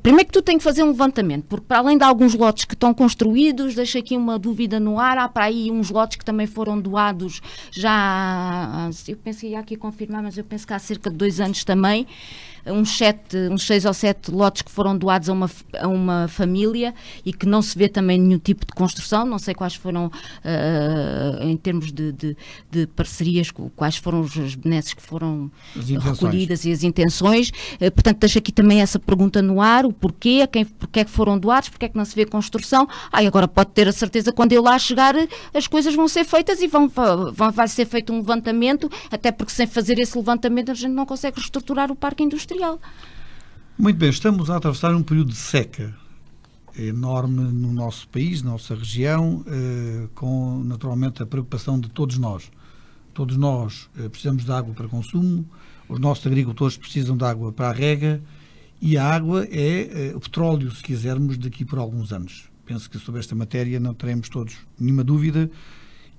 Primeiro que tu tens que fazer um levantamento, porque para além de alguns lotes que estão construídos, deixo aqui uma dúvida no ar, há para aí uns lotes que também foram doados já, eu penso que ia aqui confirmar, mas eu penso que há cerca de 2 anos também, uns 6 ou 7 lotes que foram doados a uma família e que não se vê também nenhum tipo de construção. Não sei quais foram, em termos de parcerias, quais foram as benesses que foram recolhidas e as intenções. Portanto, deixo aqui também essa pergunta no ar, o porquê, porque é que foram doados, porque é que não se vê construção. Agora pode ter a certeza que quando eu lá chegar as coisas vão ser feitas e vai ser feito um levantamento, até porque sem fazer esse levantamento a gente não consegue reestruturar o parque industrial. Muito bem, estamos a atravessar um período de seca enorme no nosso país, na nossa região, com naturalmente a preocupação de todos nós. Todos nós precisamos de água para consumo, os nossos agricultores precisam de água para a rega e a água é o petróleo, se quisermos, daqui por alguns anos. Penso que sobre esta matéria não teremos todos nenhuma dúvida.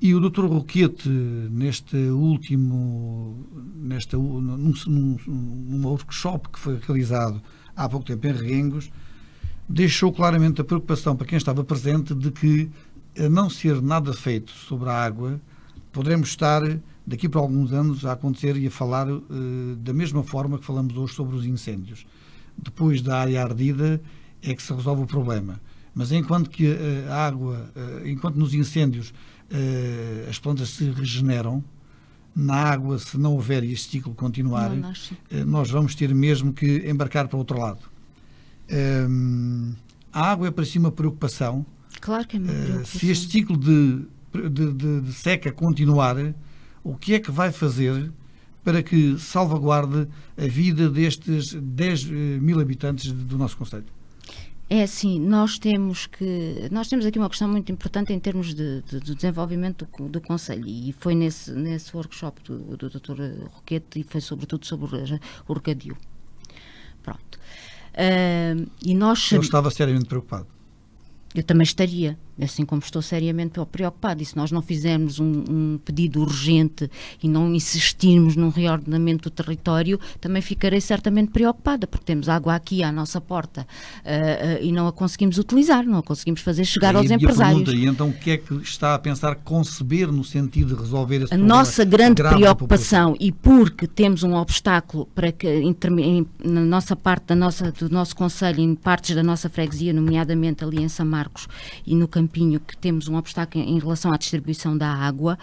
E o Dr. Roquete, num workshop que foi realizado há pouco tempo em Reguengos, deixou claramente a preocupação para quem estava presente de que, a não ser nada feito sobre a água, poderemos estar, daqui por alguns anos, a acontecer e a falar da mesma forma que falamos hoje sobre os incêndios. Depois da área ardida é que se resolve o problema. Mas enquanto que a água, enquanto nos incêndios as plantas se regeneram, na água, se não houver e este ciclo continuar, nós vamos ter mesmo que embarcar para o outro lado. A água é para si uma preocupação. Claro que é uma preocupação. Se este ciclo de seca continuar, o que é que vai fazer para que salvaguarde a vida destes 10 mil habitantes do nosso concelho? É assim, nós temos aqui uma questão muito importante em termos de desenvolvimento do Conselho, e foi nesse workshop do Dr. Roquete, e foi sobretudo sobre o regadio. Pronto. E nós... Ele estava seriamente preocupado. Eu também estaria, assim como estou seriamente preocupado. E se nós não fizermos um pedido urgente e não insistirmos num reordenamento do território, também ficarei certamente preocupada, porque temos água aqui à nossa porta e não a conseguimos utilizar, não a conseguimos fazer chegar aos empresários. E então o que é que está a pensar conceber no sentido de resolver esse problema? A nossa grande preocupação, e porque temos um obstáculo para que na nossa parte do nosso concelho, em partes da nossa freguesia, nomeadamente ali em São Marcos e no Campinho, que temos um obstáculo em relação à distribuição da água,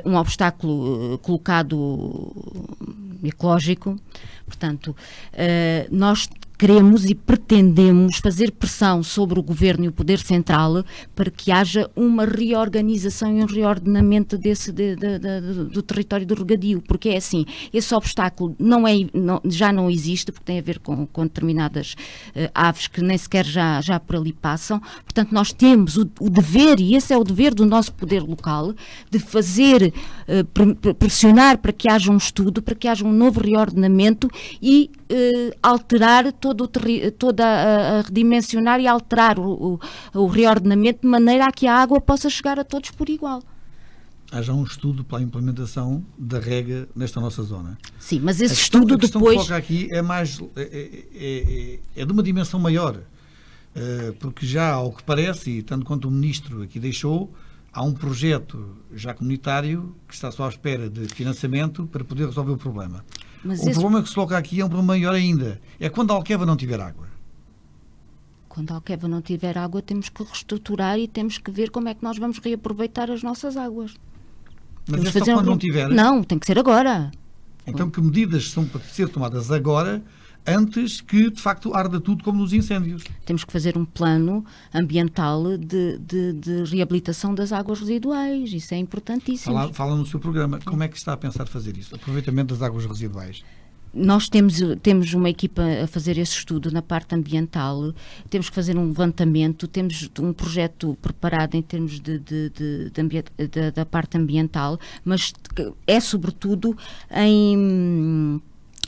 um obstáculo colocado ecológico. Portanto, nós queremos e pretendemos fazer pressão sobre o Governo e o Poder Central para que haja uma reorganização e um reordenamento do território do regadio, porque é assim, esse obstáculo já não existe, porque tem a ver com determinadas aves que nem sequer já por ali passam. Portanto, nós temos o dever, e esse é o dever do nosso poder local, de fazer, pressionar para que haja um estudo, para que haja um novo reordenamento e alterar a redimensionar e alterar o reordenamento de maneira a que a água possa chegar a todos por igual. Há já um estudo para a implementação da rega nesta nossa zona. Sim, mas esse estudo depois... A questão que coloca aqui é de uma dimensão maior, porque já, ao que parece, e tanto quanto o Ministro aqui deixou, há um projeto já comunitário que está só à espera de financiamento para poder resolver o problema. Mas o problema que se coloca aqui é um problema maior ainda. É quando a Alqueva não tiver água. Quando a Alqueva não tiver água, temos que reestruturar e temos que ver como é que nós vamos reaproveitar as nossas águas. Mas é só quando não tiver? Não, tem que ser agora. Então que medidas são para ser tomadas agora, antes que, de facto, arda tudo como nos incêndios? Temos que fazer um plano ambiental de reabilitação das águas residuais. Isso é importantíssimo. Fala no seu programa. Como é que está a pensar fazer isso? Aproveitamento das águas residuais. Nós temos uma equipa a fazer esse estudo na parte ambiental, temos que fazer um levantamento, temos um projeto preparado em termos da parte ambiental, mas é sobretudo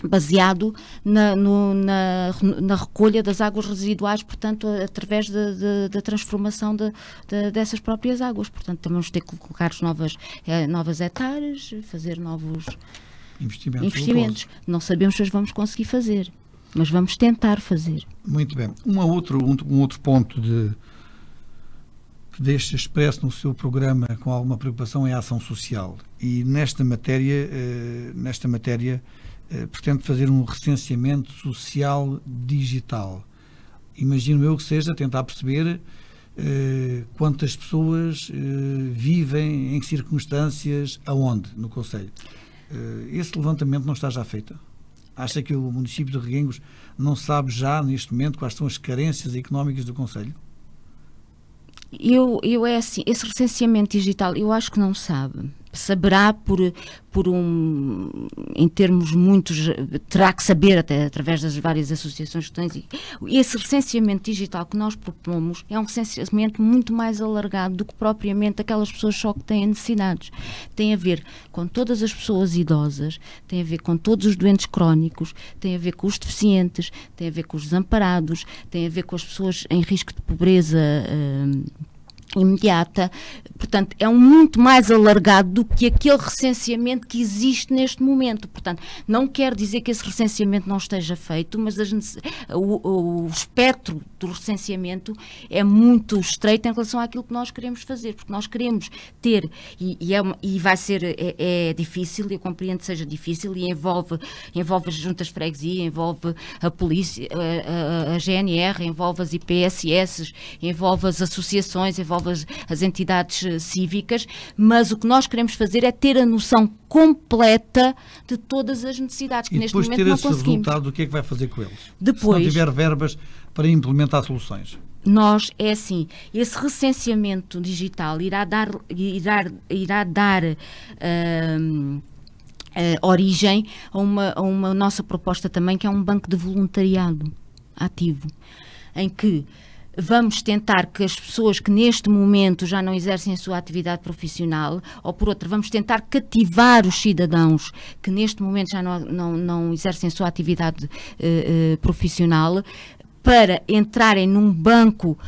baseado na recolha das águas residuais, portanto, através da transformação dessas próprias águas. Portanto, temos de ter que colocar novas hectares, fazer novos investimentos. Não sabemos se os vamos conseguir fazer, mas vamos tentar fazer. Muito bem. Um outro ponto que deixa expresso no seu programa com alguma preocupação é a ação social. E nesta matéria pretende fazer um recenseamento social digital. Imagino eu que seja tentar perceber quantas pessoas vivem, em que circunstâncias, aonde, no concelho. Esse levantamento não está já feito? Acha que o município de Reguengos não sabe já, neste momento, quais são as carências económicas do concelho? É assim, esse recenseamento digital, eu acho que não sabe. Saberá em termos muitos, terá que saber até através das várias associações que têm. Esse recenseamento digital que nós propomos é um recenseamento muito mais alargado do que propriamente aquelas pessoas só que têm necessidades. Tem a ver com todas as pessoas idosas, tem a ver com todos os doentes crónicos, tem a ver com os deficientes, tem a ver com os desamparados, tem a ver com as pessoas em risco de pobreza imediata. Portanto, é muito mais alargado do que aquele recenseamento que existe neste momento. Portanto, não quer dizer que esse recenseamento não esteja feito, mas o espectro do recenseamento é muito estreito em relação àquilo que nós queremos fazer, porque nós queremos ter, e vai ser, é difícil, eu compreendo que seja difícil, e envolve as juntas de freguesia, envolve a polícia, a GNR, envolve as IPSS, envolve as associações, envolve as entidades cívicas, mas o que nós queremos fazer é ter a noção completa de todas as necessidades, que neste momento não conseguimos. Depois ter esse resultado, o que é que vai fazer com eles? Depois, se não tiver verbas para implementar soluções. É assim, esse recenseamento digital irá dar origem a uma nossa proposta também, que é um banco de voluntariado ativo, em que vamos tentar que as pessoas que neste momento já não exercem a sua atividade profissional, ou por outra, vamos tentar cativar os cidadãos que neste momento já não exercem a sua atividade profissional, para entrarem num banco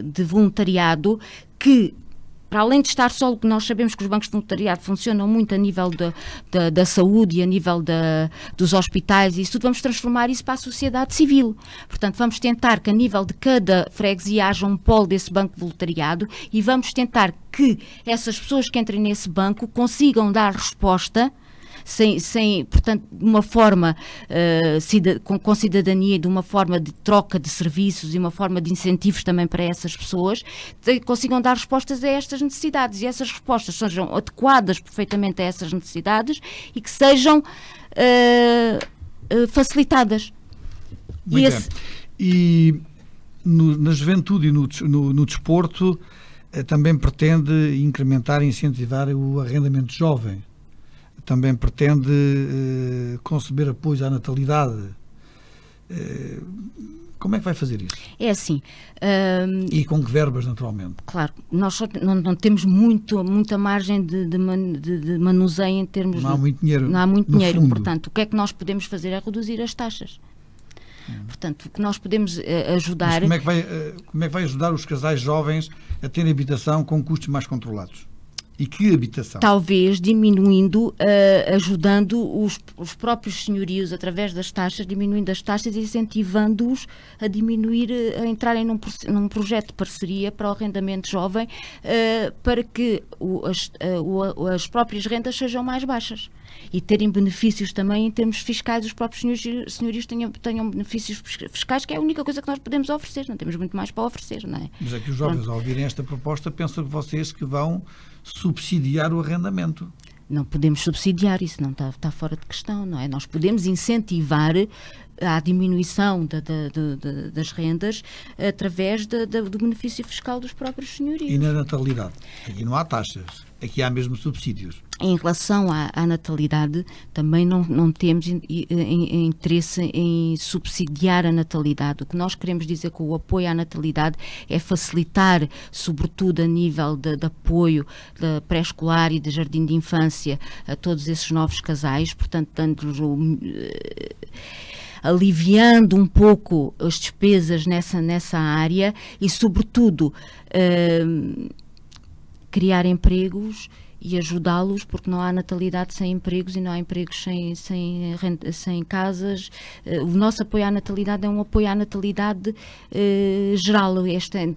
de voluntariado que, para além de estar só, nós sabemos que os bancos de voluntariado funcionam muito a nível da saúde e a nível dos hospitais, e isso tudo, vamos transformar isso para a sociedade civil. Portanto, vamos tentar que a nível de cada freguesia haja um polo desse banco de voluntariado, e vamos tentar que essas pessoas que entrem nesse banco consigam dar resposta, portanto, de uma forma com cidadania, de uma forma de troca de serviços e uma forma de incentivos também para essas pessoas, consigam dar respostas a estas necessidades, e essas respostas sejam adequadas perfeitamente a essas necessidades e que sejam facilitadas. Muito bem. E na juventude e no desporto também pretende incrementar e incentivar o arrendamento jovem. Também pretende conceber apoio à natalidade. Como é que vai fazer isso? É assim... E com que verbas, naturalmente? Claro, nós não temos muita margem de manuseio em termos... Não há muito dinheiro. Não há muito dinheiro, fundo. Portanto, o que é que nós podemos fazer é reduzir as taxas. Portanto, o que nós podemos ajudar... Mas como é que vai ajudar os casais jovens a terem habitação com custos mais controlados? E que habitação? Talvez diminuindo, ajudando os próprios senhorios através das taxas, diminuindo as taxas e incentivando-os a diminuir, a entrarem num projeto de parceria para o arrendamento jovem, para que as próprias rendas sejam mais baixas. E terem benefícios também em termos fiscais, os próprios senhorios tenham benefícios fiscais, que é a única coisa que nós podemos oferecer, não temos muito mais para oferecer, não é? Mas é que os jovens, ao ouvirem esta proposta, pensam que vocês que vão subsidiar o arrendamento. Não podemos subsidiar, isso não está fora de questão, não é? Nós podemos incentivar a diminuição das rendas através do benefício fiscal dos próprios senhorios. E na natalidade? Aqui não há taxas, aqui há mesmo subsídios. Em relação à natalidade, também não temos interesse em subsidiar a natalidade. O que nós queremos dizer com o apoio à natalidade é facilitar, sobretudo a nível de apoio de pré-escolar e de jardim de infância, a todos esses novos casais, portanto, dando-lhes aliviando um pouco as despesas nessa área e, sobretudo, criar empregos e ajudá-los, porque não há natalidade sem empregos e não há empregos sem casas. O nosso apoio à natalidade é um apoio à natalidade geral.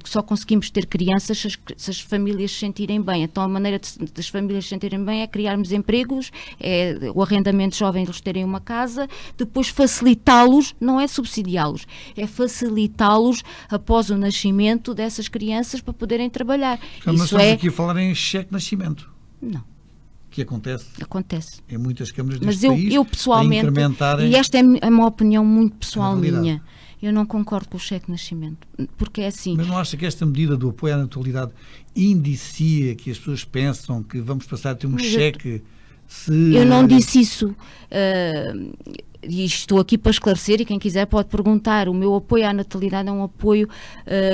Só conseguimos ter crianças se as famílias se sentirem bem. Então a maneira das famílias se sentirem bem é criarmos empregos, é o arrendamento jovem, eles terem uma casa, depois facilitá-los, não é subsidiá-los, é facilitá-los após o nascimento dessas crianças para poderem trabalhar. Mas estamos aqui a falar em cheque de nascimento. Não. Que acontece? Acontece. Em muitas câmaras deste país. Mas eu pessoalmente, e esta é uma opinião muito pessoal minha, eu não concordo com o cheque de nascimento, porque é assim... Mas não acha que esta medida do apoio à natalidade indicia que as pessoas pensam que vamos passar a ter um cheque se... Eu não disse isso. E estou aqui para esclarecer, e quem quiser pode perguntar. O meu apoio à natalidade é um apoio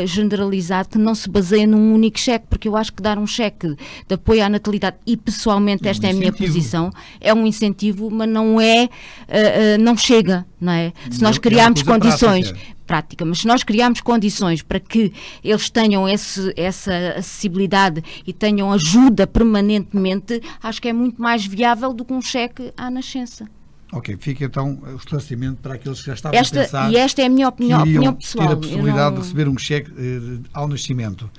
generalizado, que não se baseia num único cheque, porque eu acho que dar um cheque de apoio à natalidade, e pessoalmente esta é a minha posição, é um incentivo, mas não é, não chega, não é? Se nós criarmos condições... prática, mas se nós criarmos condições para que eles tenham essa acessibilidade e tenham ajuda permanentemente, acho que é muito mais viável do que um cheque à nascença. Ok, fica então o esclarecimento para aqueles que já estavam a pensar... E esta é a minha opinião pessoal. Ter a possibilidade de receber um cheque ao nascimento.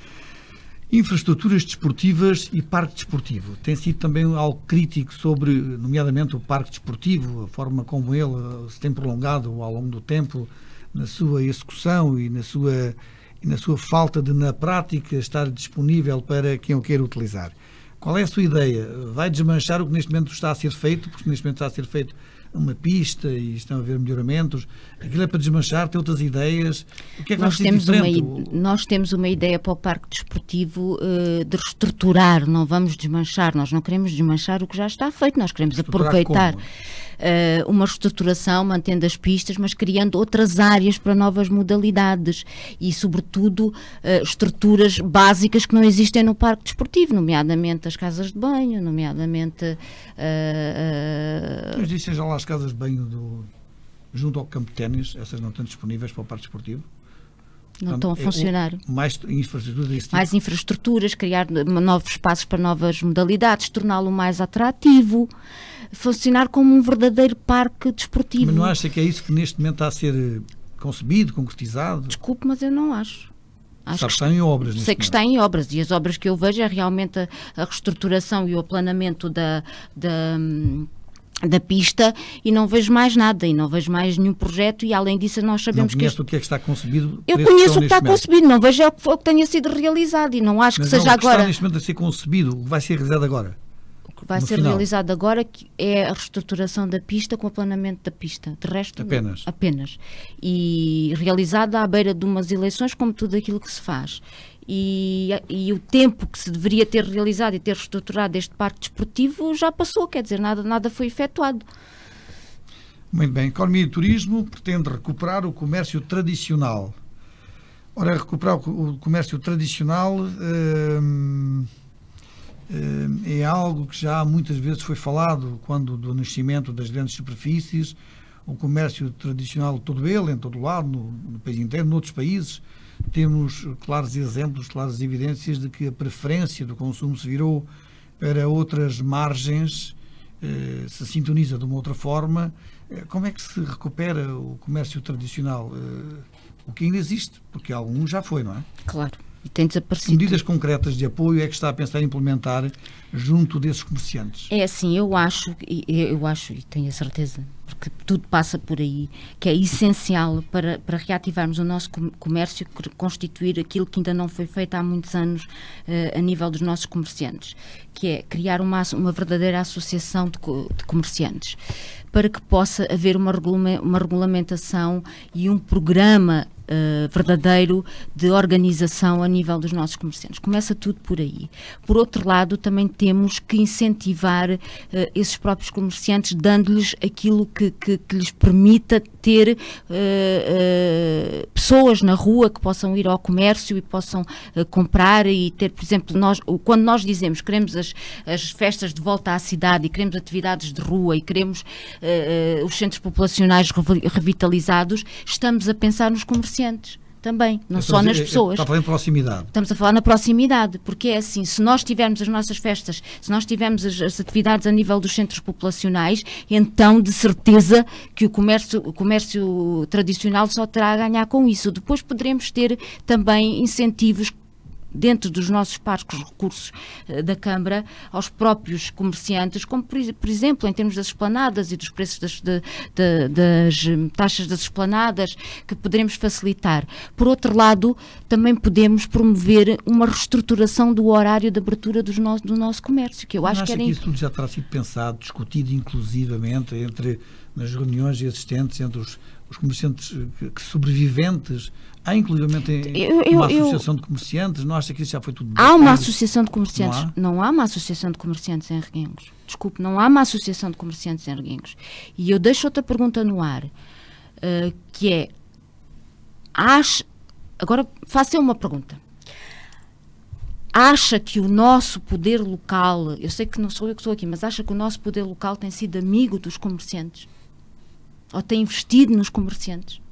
Infraestruturas desportivas e parque desportivo. Tem sido também algo crítico sobre, nomeadamente, o parque desportivo, a forma como ele se tem prolongado ao longo do tempo, na sua execução e na sua falta de, na prática, estar disponível para quem o queira utilizar. Qual é a sua ideia? Vai desmanchar o que neste momento está a ser feito? Porque neste momento está a ser feito uma pista e estão a haver melhoramentos. Aquilo é para desmanchar, tem outras ideias? O que é que nós temos uma ideia para o parque desportivo de reestruturar, não vamos desmanchar. Nós não queremos desmanchar o que já está feito, nós queremos aproveitar uma reestruturação, mantendo as pistas, mas criando outras áreas para novas modalidades e, sobretudo, estruturas básicas que não existem no parque desportivo, nomeadamente as casas de banho, nomeadamente... Existem já lá as casas de banho junto ao campo de ténis, essas não estão disponíveis para o parque desportivo? Não estão a funcionar. Mais infraestruturas desse tipo? Mais infraestruturas, criar novos espaços para novas modalidades, torná-lo mais atrativo, funcionar como um verdadeiro parque desportivo. Mas não acha que é isso que neste momento está a ser concebido, concretizado? Desculpe, mas eu não acho. Sabe que está em obras. Sei que está em obras, e as obras que eu vejo é realmente a reestruturação e o aplanamento da pista, e não vejo mais nada, e não vejo mais nenhum projeto, e além disso nós sabemos que... Não conhece o que é que está concebido? Eu conheço o que está concebido, não vejo o que tenha sido realizado, e não acho que seja agora... Mas o que está neste momento a ser concebido, o que vai ser realizado agora? O que vai ser realizado agora é a reestruturação da pista com o aplanamento da pista, de resto... Apenas. E realizada à beira de umas eleições, como tudo aquilo que se faz. E o tempo que se deveria ter realizado e ter reestruturado este parque desportivo já passou, quer dizer, nada foi efetuado. Muito bem. Economia e Turismo pretende recuperar o comércio tradicional. Ora, recuperar o comércio tradicional é algo que já muitas vezes foi falado quando do nascimento das grandes superfícies, o comércio tradicional, todo ele, em todo o lado, no país inteiro, noutros países, temos claros exemplos, claras evidências de que a preferência do consumo se virou para outras margens, se sintoniza de uma outra forma. Como é que se recupera o comércio tradicional? O que ainda existe, porque algum já foi, não é? Claro, e tem desaparecido. Que medidas concretas de apoio é que está a pensar em implementar junto desses comerciantes? É assim, eu acho e tenho a certeza, porque tudo passa por aí, que é essencial para reativarmos o nosso comércio, constituir aquilo que ainda não foi feito há muitos anos a nível dos nossos comerciantes, que é criar uma verdadeira associação de comerciantes, para que possa haver uma regulamentação e um programa verdadeiro de organização a nível dos nossos comerciantes. Começa tudo por aí. Por outro lado, também temos que incentivar esses próprios comerciantes, dando-lhes aquilo que lhes permita ter pessoas na rua que possam ir ao comércio e possam comprar e ter, por exemplo, quando nós dizemos que queremos as festas de volta à cidade e queremos atividades de rua e queremos os centros populacionais revitalizados, estamos a pensar nos comerciantes também, não só nas pessoas. Está a falar em proximidade. Estamos a falar na proximidade, porque é assim, se nós tivermos as nossas festas, se nós tivermos as atividades a nível dos centros populacionais, então de certeza que o comércio tradicional só terá a ganhar com isso. Depois poderemos ter também incentivos dentro dos nossos parques de recursos da Câmara, aos próprios comerciantes, como por exemplo em termos das esplanadas e dos preços das taxas das esplanadas, que poderemos facilitar. Por outro lado, também podemos promover uma reestruturação do horário de abertura do nosso comércio, que eu acho que era... que isso tudo já terá sido pensado, discutido inclusivamente nas reuniões existentes entre os comerciantes sobreviventes? Há inclusivamente uma associação de comerciantes? Não acha que isso já foi tudo... Há uma associação de comerciantes. Não há uma associação de comerciantes em Reguengos. Desculpe, não há uma associação de comerciantes em Reguengos. E eu deixo outra pergunta no ar, que é... Agora, faça uma pergunta. Acha que o nosso poder local... Eu sei que não sou eu que estou aqui, mas acha que o nosso poder local tem sido amigo dos comerciantes? Ou tem investido nos comerciantes?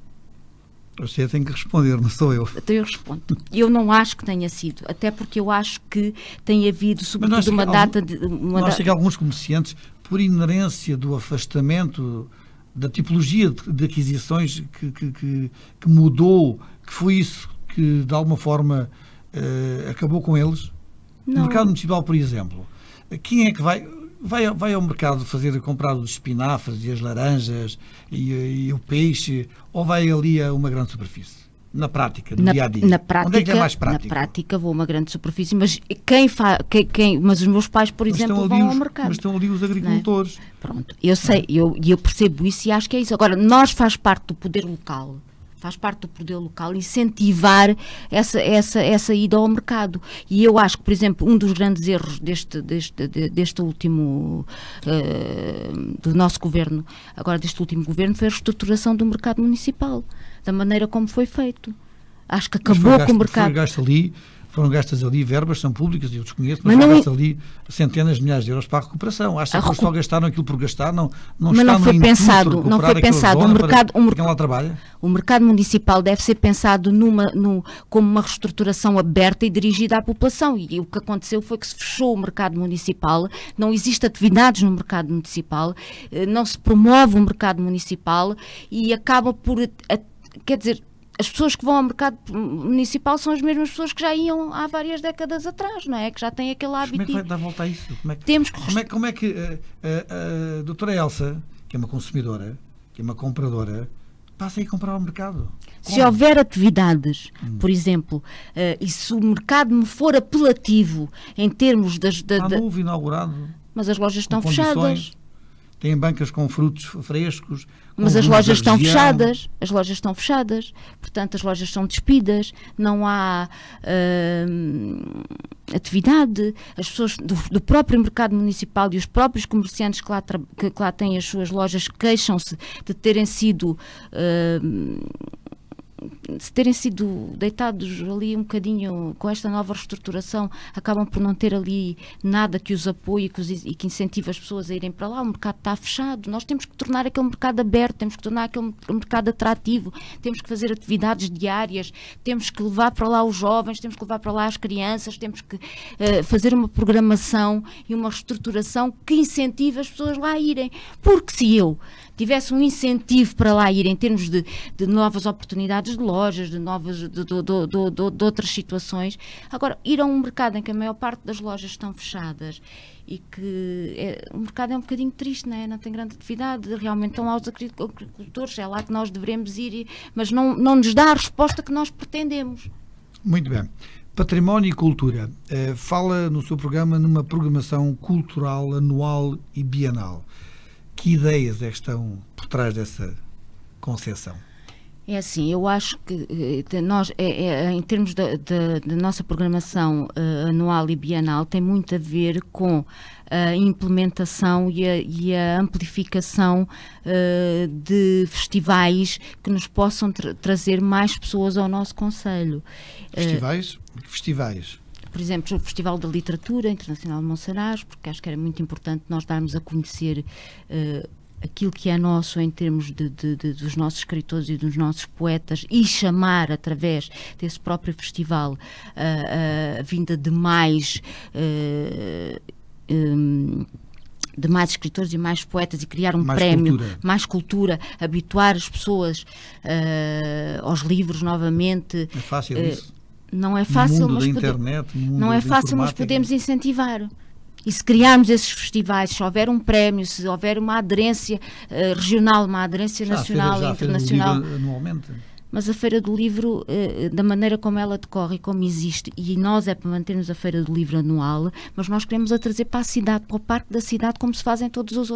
Você tem que responder, não sou eu. Então eu respondo. Eu não acho que tenha sido, até porque eu acho que tem havido, sobretudo, uma data de... Acho que alguns comerciantes, por inerência do afastamento, da tipologia de aquisições que mudou, que foi isso que, de alguma forma, acabou com eles. Não. No mercado municipal, por exemplo, quem é que vai ao mercado comprar os espinafres e as laranjas e o peixe, ou vai ali a uma grande superfície? Na prática, no dia a dia. Onde é que é mais prático? Na prática vou a uma grande superfície, mas mas os meus pais, por exemplo, vão ao mercado. Mas estão ali os agricultores. É? Pronto, eu sei, eu percebo isso e acho que é isso. Agora, faz parte do poder local incentivar essa ida ao mercado. E eu acho que, por exemplo, um dos grandes erros deste último do nosso governo, agora deste último governo, foi a reestruturação do mercado municipal, da maneira como foi feito. Acho que acabou com o mercado. Foram gastas ali verbas, são públicas, eu desconheço, mas foram gastas ali centenas de milhares de euros para a recuperação. Acho que só gastaram aquilo por gastar, não foi pensado. Quem lá trabalha? O mercado municipal deve ser pensado como uma reestruturação aberta e dirigida à população. E o que aconteceu foi que se fechou o mercado municipal, não existe atividades no mercado municipal, não se promove o mercado municipal e acaba por... Quer dizer, as pessoas que vão ao mercado municipal são as mesmas pessoas que já iam há várias décadas atrás, não é? Que já têm aquele hábito. Como é que vai dar volta a isso? Como é que a doutora Elsa, que é uma consumidora, que é uma compradora, passa a ir comprar ao mercado? Se houver atividades, por exemplo, e se o mercado me for apelativo em termos Está novo, inaugurado. Mas as lojas estão fechadas. Têm bancas com frutos frescos. Mas as lojas estão fechadas. As lojas estão fechadas. Portanto, as lojas são despidas. Não há atividade. As pessoas do próprio mercado municipal e os próprios comerciantes que lá têm as suas lojas queixam-se de terem sido se terem sido deitados ali um bocadinho com esta nova reestruturação, acabam por não ter ali nada que os apoie e que incentive as pessoas a irem para lá. O mercado está fechado, nós temos que tornar aquele mercado aberto, temos que tornar aquele mercado atrativo, temos que fazer atividades diárias, temos que levar para lá os jovens, temos que levar para lá as crianças, temos que fazer uma programação e uma reestruturação que incentive as pessoas lá a irem, porque se eu tivesse um incentivo para lá ir em termos de novas oportunidades de lojas, de outras situações. Agora, ir a um mercado em que a maior parte das lojas estão fechadas e que o mercado é um bocadinho triste, não tem grande atividade, realmente estão aos agricultores, é lá que nós devemos ir, mas não nos dá a resposta que nós pretendemos. Muito bem. Património e cultura. Fala no seu programa numa programação cultural anual e bienal. Que ideias é que estão por trás dessa concepção? É assim, eu acho que nós, em termos da nossa programação anual e bienal, tem muito a ver com a implementação e a amplificação de festivais que nos possam trazer mais pessoas ao nosso concelho. Festivais? Por exemplo, o Festival da Literatura Internacional de Monsaraz, porque acho que era muito importante nós darmos a conhecer aquilo que é nosso em termos dos nossos escritores e dos nossos poetas e chamar, através desse próprio festival, a vinda de mais escritores e mais poetas e criar um prémio, mais cultura, habituar as pessoas aos livros novamente. É fácil isso? Não é fácil, mas podemos incentivar. E se criarmos esses festivais, se houver um prémio, se houver uma aderência regional, uma aderência nacional e internacional. Anualmente. Mas a Feira do Livro, da maneira como ela decorre e como existe, e nós é para mantermos a Feira do Livro anual, mas nós queremos a trazer para a cidade, para o Parque da Cidade, como se faz em todas as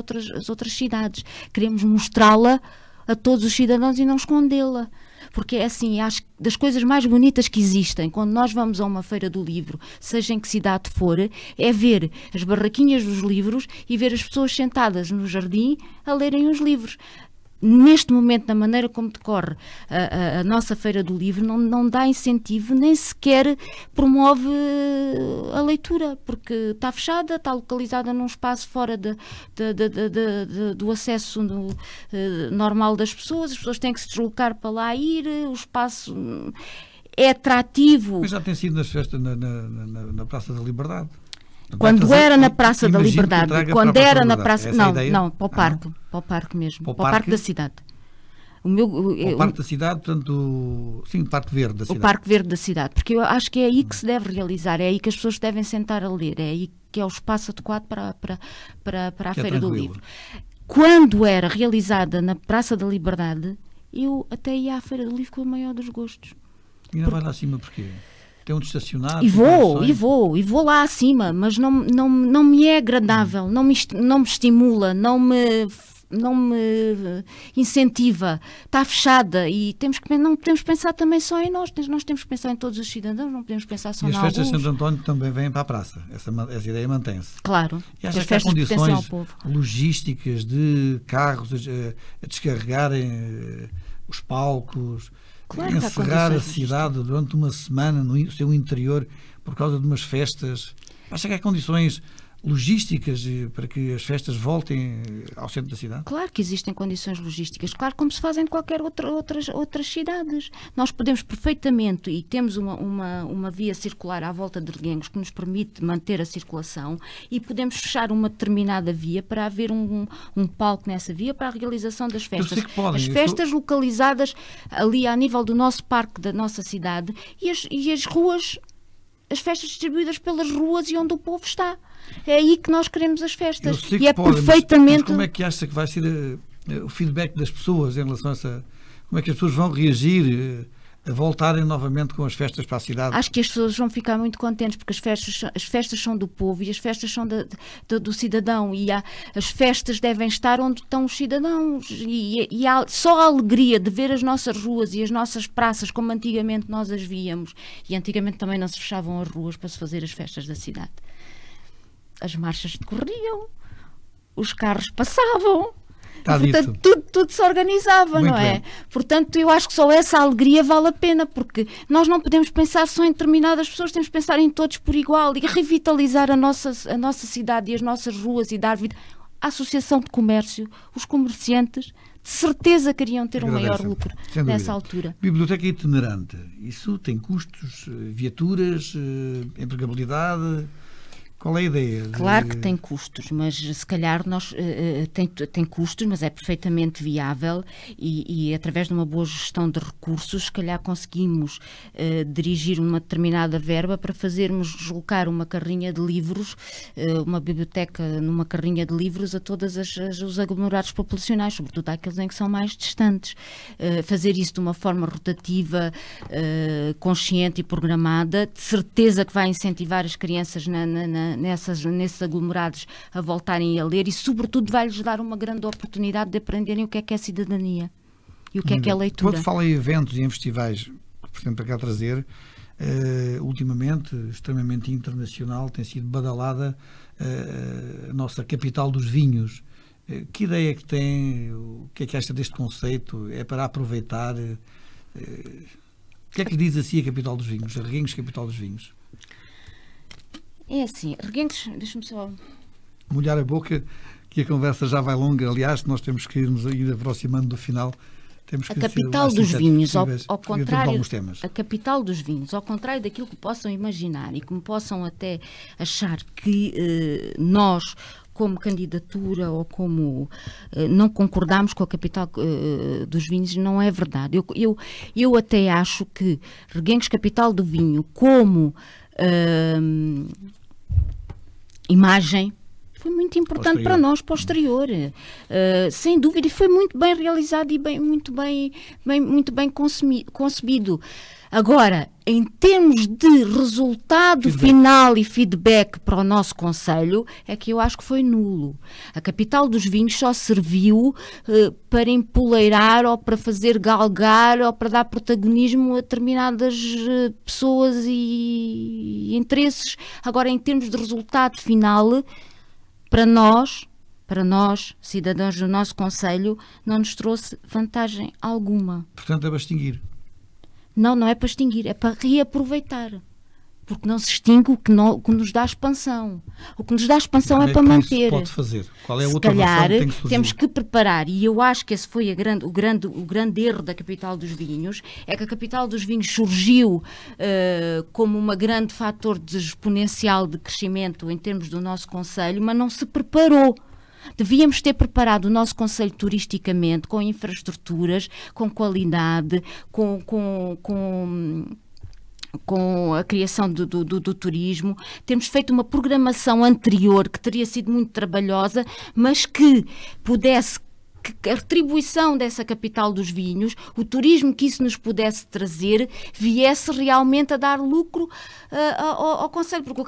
outras cidades. Queremos mostrá-la a todos os cidadãos e não escondê-la. Porque é assim, acho que das coisas mais bonitas que existem, quando nós vamos a uma feira do livro, seja em que cidade for, é ver as barraquinhas dos livros e ver as pessoas sentadas no jardim a lerem os livros. Neste momento, da maneira como decorre a nossa Feira do Livro, não dá incentivo, nem sequer promove a leitura, porque está fechada, está localizada num espaço fora do acesso normal das pessoas, as pessoas têm que se deslocar para lá ir, o espaço é atrativo. Mas já tem sido nas festas na Praça da Liberdade. Quando era na Praça da Liberdade, quando era na Praça, não, para o parque mesmo, para o Parque da Cidade. O Parque da Cidade, portanto, sim, o Parque Verde da Cidade. O Parque Verde da Cidade, porque eu acho que é aí que se deve realizar, é aí que as pessoas devem sentar a ler, é aí que é o espaço adequado para a Feira do Livro. Quando era realizada na Praça da Liberdade, eu até ia à Feira do Livro com o maior dos gostos. E não vai lá acima porquê? Tem onde estacionar? E vou lá acima, mas não me é agradável, não me estimula, não me incentiva, está fechada e não podemos pensar também só em nós temos que pensar em todos os cidadãos, não podemos pensar só em alguns. E as festas de Santo António também vêm para a praça, essa ideia mantém-se. Claro, e acho que há condições logísticas de carros a descarregarem os palcos, claro, encerrar a cidade durante uma semana no seu interior por causa de umas festas. Acha que há condições logísticas para que as festas voltem ao centro da cidade? Claro que existem condições logísticas, claro, como se fazem em qualquer outras cidades. Nós podemos perfeitamente, e temos uma via circular à volta de Reguengos que nos permite manter a circulação, e podemos fechar uma determinada via para haver um palco nessa via para a realização das festas. As festas localizadas ali a nível do nosso parque, da nossa cidade, e as ruas, as festas distribuídas pelas ruas e onde o povo está. É aí que nós queremos as festas. E é perfeitamente... Mas como é que acha que vai ser o feedback das pessoas em relação a essa... Como é que as pessoas vão reagir a voltarem novamente com as festas para a cidade? Acho que as pessoas vão ficar muito contentes, porque as festas são do povo e as festas são do cidadão, e as festas devem estar onde estão os cidadãos, e só a alegria de ver as nossas ruas e as nossas praças como antigamente nós as víamos, e antigamente também não se fechavam as ruas para se fazer as festas da cidade. As marchas decorriam, os carros passavam, Portanto, tudo se organizava, Muito não é? bem. Portanto, eu acho que só essa alegria vale a pena, porque nós não podemos pensar só em determinadas pessoas, temos que pensar em todos por igual e revitalizar a nossa cidade e as nossas ruas e dar vida. A Associação de Comércio, os comerciantes, de certeza queriam ter um maior lucro nessa altura. Biblioteca itinerante, isso tem custos, viaturas, empregabilidade? Qual é a ideia? Claro que tem custos, mas se calhar tem custos, mas é perfeitamente viável e através de uma boa gestão de recursos, se calhar conseguimos dirigir uma determinada verba para fazermos deslocar uma carrinha de livros, uma biblioteca numa carrinha de livros a todos os aglomerados populacionais, sobretudo àqueles em que são mais distantes. Fazer isso de uma forma rotativa, consciente e programada, de certeza que vai incentivar as crianças nesses aglomerados a voltarem a ler e, sobretudo, vai-lhes dar uma grande oportunidade de aprenderem o que é cidadania e o que é leitura. Quando fala em eventos e em festivais que pretendo para cá trazer, ultimamente, extremamente internacional, tem sido badalada a nossa capital dos vinhos. Que ideia que tem? O que é que acha deste conceito? É para aproveitar? O que é que lhe diz assim a capital dos vinhos? A Reguengos, capital dos vinhos? É assim, Reguengos, deixa-me só... Molhar a boca, que a conversa já vai longa. Aliás, nós temos que nos ir aproximando do final. Temos que a capital dos vinhos, ao contrário, a capital dos vinhos, ao contrário daquilo que possam imaginar e que me possam até achar que nós, como candidatura ou como não concordamos com a capital dos vinhos, não é verdade. Eu até acho que Reguengos, capital do vinho, como imagem, foi muito importante para nós, posterior, sem dúvida, e foi muito bem realizado e muito bem concebido. Agora, em termos de resultado final e feedback para o nosso concelho, é que eu acho que foi nulo. A capital dos vinhos só serviu para empoleirar ou para fazer galgar ou para dar protagonismo a determinadas pessoas e interesses. Agora, em termos de resultado final, para nós, cidadãos do nosso concelho, não nos trouxe vantagem alguma. Portanto, é para extinguir. Não é para extinguir, é para reaproveitar. Porque não se extingue o que nos dá expansão. O que nos dá expansão é para manter. Isso pode fazer? Qual é a outra versão que tem que surgir? Temos que preparar, e eu acho que esse foi o grande erro da capital dos vinhos, é que a capital dos vinhos surgiu como um grande fator exponencial de crescimento em termos do nosso concelho, mas não se preparou. Devíamos ter preparado o nosso concelho turisticamente, com infraestruturas, com qualidade, com a criação do turismo. Temos feito uma programação anterior que teria sido muito trabalhosa, mas que pudesse, que a retribuição dessa capital dos vinhos, o turismo que isso nos pudesse trazer, viesse realmente a dar lucro ao concelho. Porque o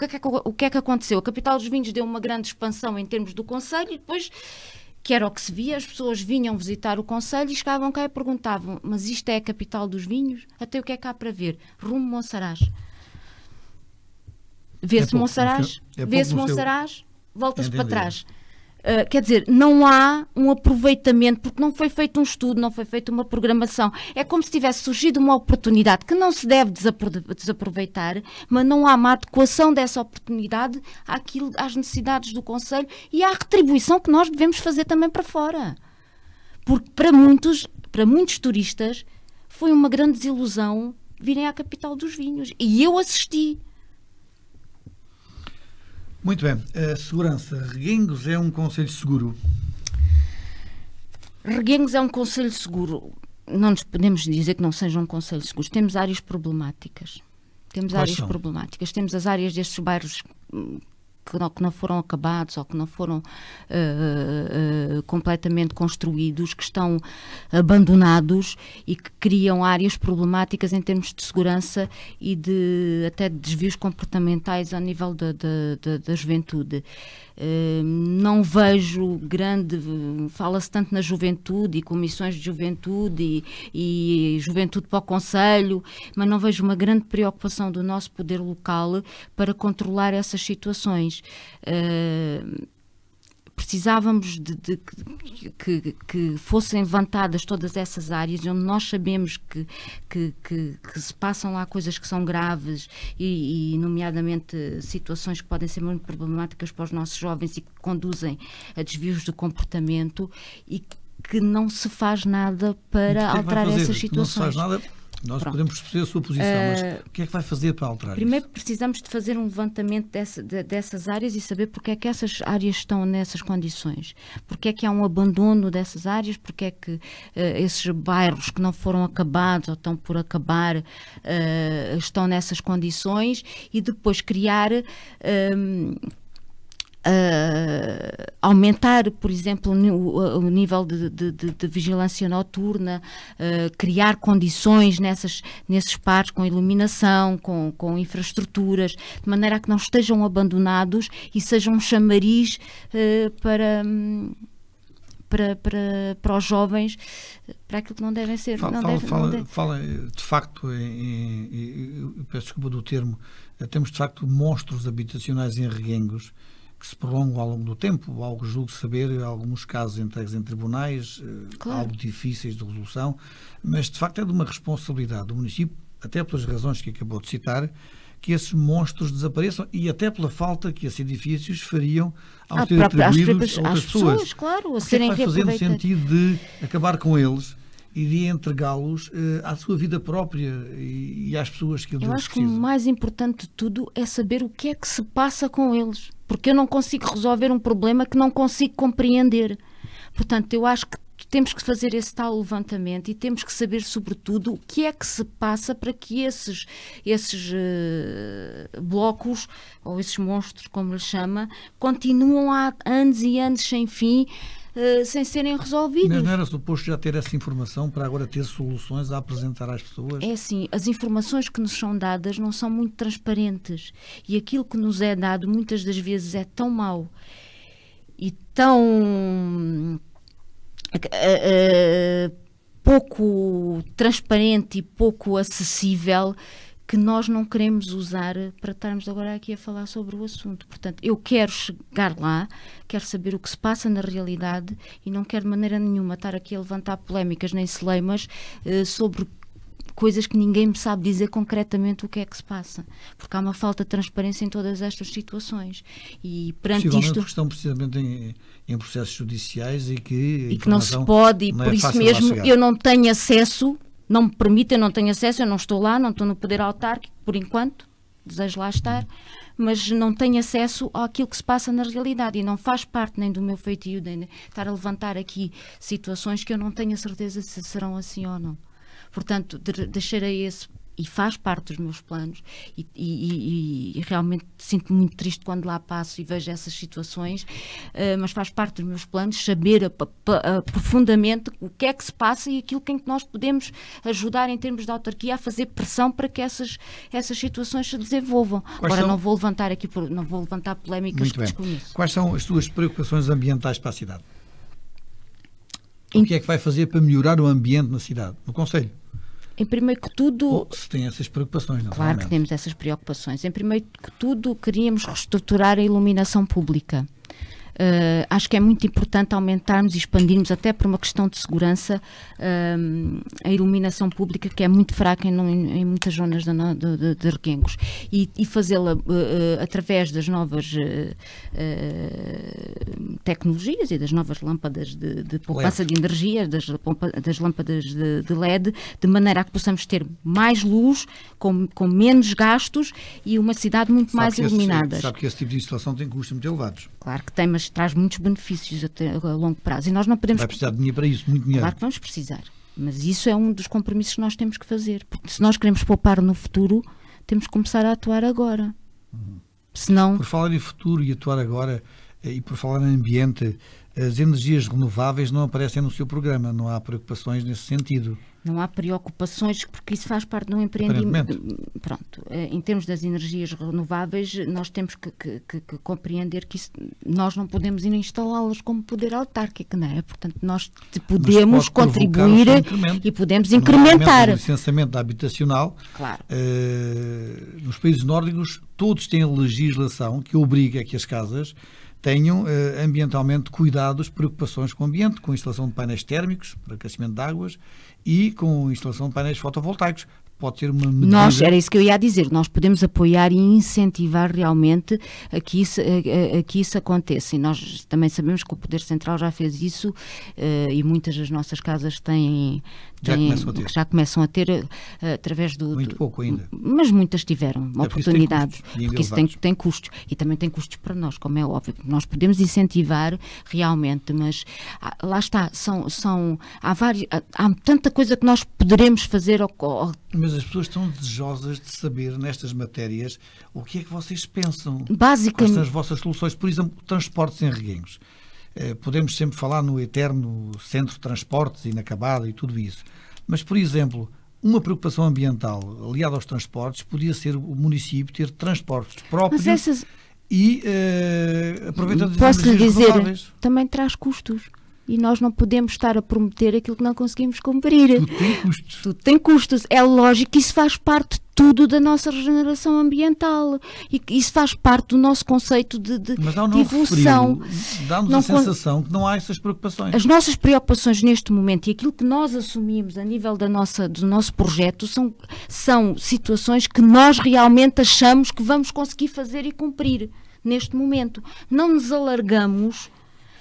que é que aconteceu? A capital dos vinhos deu uma grande expansão em termos do concelho e depois, que era o que se via, as pessoas vinham visitar o concelho e chegavam cá e perguntavam: mas isto é a capital dos vinhos? Até o que é que há para ver? Rumo Monsaraz. Vê-se Monsaraz, volta-se para trás. Quer dizer, não há um aproveitamento, porque não foi feito um estudo, não foi feita uma programação. É como se tivesse surgido uma oportunidade que não se deve desaproveitar, mas não há uma adequação dessa oportunidade às necessidades do concelho e à retribuição que nós devemos fazer também para fora. Porque para muitos turistas foi uma grande desilusão virem à capital dos vinhos. E eu assisti. Muito bem. A segurança. Reguengos é um concelho seguro? Reguengos é um concelho seguro. Não nos podemos dizer que não seja um concelho seguro. Temos áreas problemáticas. Temos as áreas destes bairros que não foram acabados ou que não foram completamente construídos, que estão abandonados e que criam áreas problemáticas em termos de segurança e até de desvios comportamentais ao nível da juventude. Não vejo fala-se tanto na juventude e comissões de juventude e juventude para o concelho, mas não vejo uma grande preocupação do nosso poder local para controlar essas situações. precisávamos que fossem levantadas todas essas áreas onde nós sabemos que se passam lá coisas que são graves e nomeadamente situações que podem ser muito problemáticas para os nossos jovens e que conduzem a desvios de comportamento, e que não se faz nada para alterar essas situações. Não se faz nada. Nós podemos perceber a sua posição, mas o que é que vai fazer para alterar primeiro isso? Precisamos de fazer um levantamento dessas áreas e saber porque é que essas áreas estão nessas condições, porque é que há um abandono dessas áreas, porque é que esses bairros que não foram acabados ou estão por acabar estão nessas condições, e depois criar... aumentar, por exemplo, o nível de vigilância noturna, criar condições nesses parques com iluminação, com infraestruturas, de maneira a que não estejam abandonados e sejam um chamariz para os jovens, para aquilo que não devem ser. Fala de facto, peço desculpa do termo, temos de facto monstros habitacionais em Reguengos que se prolongam ao longo do tempo, algo julgo saber, alguns casos entregues em tribunais, claro, algo difíceis de resolução, mas de facto é de uma responsabilidade do município, até pelas razões que acabou de citar, que esses monstros desapareçam, e até pela falta que esses edifícios fariam ao ser atribuídos a outras pessoas. Claro, o que é que vai fazer no sentido de acabar com eles e de entregá-los à sua vida própria e às pessoas que eles precisam? Eu acho que o mais importante de tudo é saber o que é que se passa com eles, porque eu não consigo resolver um problema que não consigo compreender. Portanto, eu acho que temos que fazer esse tal levantamento e temos que saber, sobretudo, o que é que se passa para que esses blocos, ou esses monstros, como lhe chama, continuam há anos e anos sem fim, sem serem resolvidos. Mas não era suposto já ter essa informação para agora ter soluções a apresentar às pessoas? É assim, as informações que nos são dadas não são muito transparentes, e aquilo que nos é dado muitas das vezes é tão mau e tão pouco transparente e pouco acessível, que nós não queremos usar para estarmos agora aqui a falar sobre o assunto. Portanto, eu quero chegar lá, quero saber o que se passa na realidade e não quero de maneira nenhuma estar aqui a levantar polémicas nem celeimas sobre coisas que ninguém me sabe dizer concretamente o que é que se passa, porque há uma falta de transparência em todas estas situações, e perante isto... porque estão precisamente em processos judiciais e que não se pode, e por isso mesmo eu não tenho acesso, não me permite, eu não tenho acesso, eu não estou lá, não estou no poder autárquico, por enquanto, desejo lá estar, mas não tenho acesso àquilo que se passa na realidade, e não faz parte nem do meu feitio de estar a levantar aqui situações que eu não tenho a certeza se serão assim ou não. Portanto, deixarei esse, e faz parte dos meus planos, e realmente sinto-me muito triste quando lá passo e vejo essas situações, mas faz parte dos meus planos saber profundamente o que é que se passa e aquilo em que nós podemos ajudar em termos de autarquia a fazer pressão para que essas situações se desenvolvam. Agora não vou levantar aqui, não vou levantar polémicas que desconheço. Quais são as suas preocupações ambientais para a cidade? O que é que vai fazer para melhorar o ambiente na cidade, no concelho? Em primeiro que tudo... Ou se tem essas preocupações, não é? Claro que temos essas preocupações. Em primeiro que tudo, queríamos reestruturar a iluminação pública. Acho que é muito importante aumentarmos e expandirmos, até por uma questão de segurança, a iluminação pública, que é muito fraca em muitas zonas de Reguengos, e fazê-la através das novas tecnologias e das novas lâmpadas de poupança de energia, das lâmpadas de LED, de maneira a que possamos ter mais luz, com menos gastos, e uma cidade muito mais iluminada. Sabe que esse tipo de instalação tem custos muito elevados. Claro que tem, mas traz muitos benefícios a longo prazo. E nós não podemos... Vai precisar de dinheiro para isso, muito dinheiro. Claro que vamos precisar. Mas isso é um dos compromissos que nós temos que fazer. Porque se nós queremos poupar no futuro, temos que começar a atuar agora. Senão... Por falar em futuro e atuar agora, e por falar em ambiente, as energias renováveis não aparecem no seu programa. Não há preocupações nesse sentido. Não há preocupações, porque isso faz parte do empreendimento. Pronto, em termos das energias renováveis, nós temos que compreender que isso, nós não podemos ir instalá-las como poder autárquico, não é? Portanto, nós podemos contribuir e podemos incrementar. O licenciamento habitacional, claro. Nos países nórdicos, todos têm legislação que obriga a que as casas tenham ambientalmente cuidados, preocupações com o ambiente, com a instalação de painéis térmicos para aquecimento de águas e com a instalação de painéis fotovoltaicos. Pode ser uma medida... Era isso que eu ia dizer, nós podemos apoiar e incentivar realmente a que isso aconteça, e nós também sabemos que o Poder Central já fez isso, e muitas das nossas casas já começam a ter através do... Muito pouco ainda. Mas muitas tiveram uma oportunidade, porque isso tem custos, e também tem custos para nós, como é óbvio. Nós podemos incentivar realmente, mas lá está, há tanta coisa que nós poderemos fazer Mas as pessoas estão desejosas de saber, nestas matérias, o que é que vocês pensam. Basicamente. Quais são as vossas soluções? Por exemplo, transportes em Reguengos. Podemos sempre falar no eterno centro de transportes, inacabado e tudo isso. Mas, por exemplo, uma preocupação ambiental aliada aos transportes podia ser o município ter transportes próprios e aproveitando as energias renováveis. Também traz custos. E nós não podemos estar a prometer aquilo que não conseguimos cumprir. Tudo tem custos. Tudo tem custos. É lógico que isso faz parte tudo da nossa regeneração ambiental. E isso faz parte do nosso conceito de evolução. Dá-nos a sensação que não há essas preocupações. As nossas preocupações neste momento e aquilo que nós assumimos a nível do nosso projeto são situações que nós realmente achamos que vamos conseguir fazer e cumprir neste momento. Não nos alargamos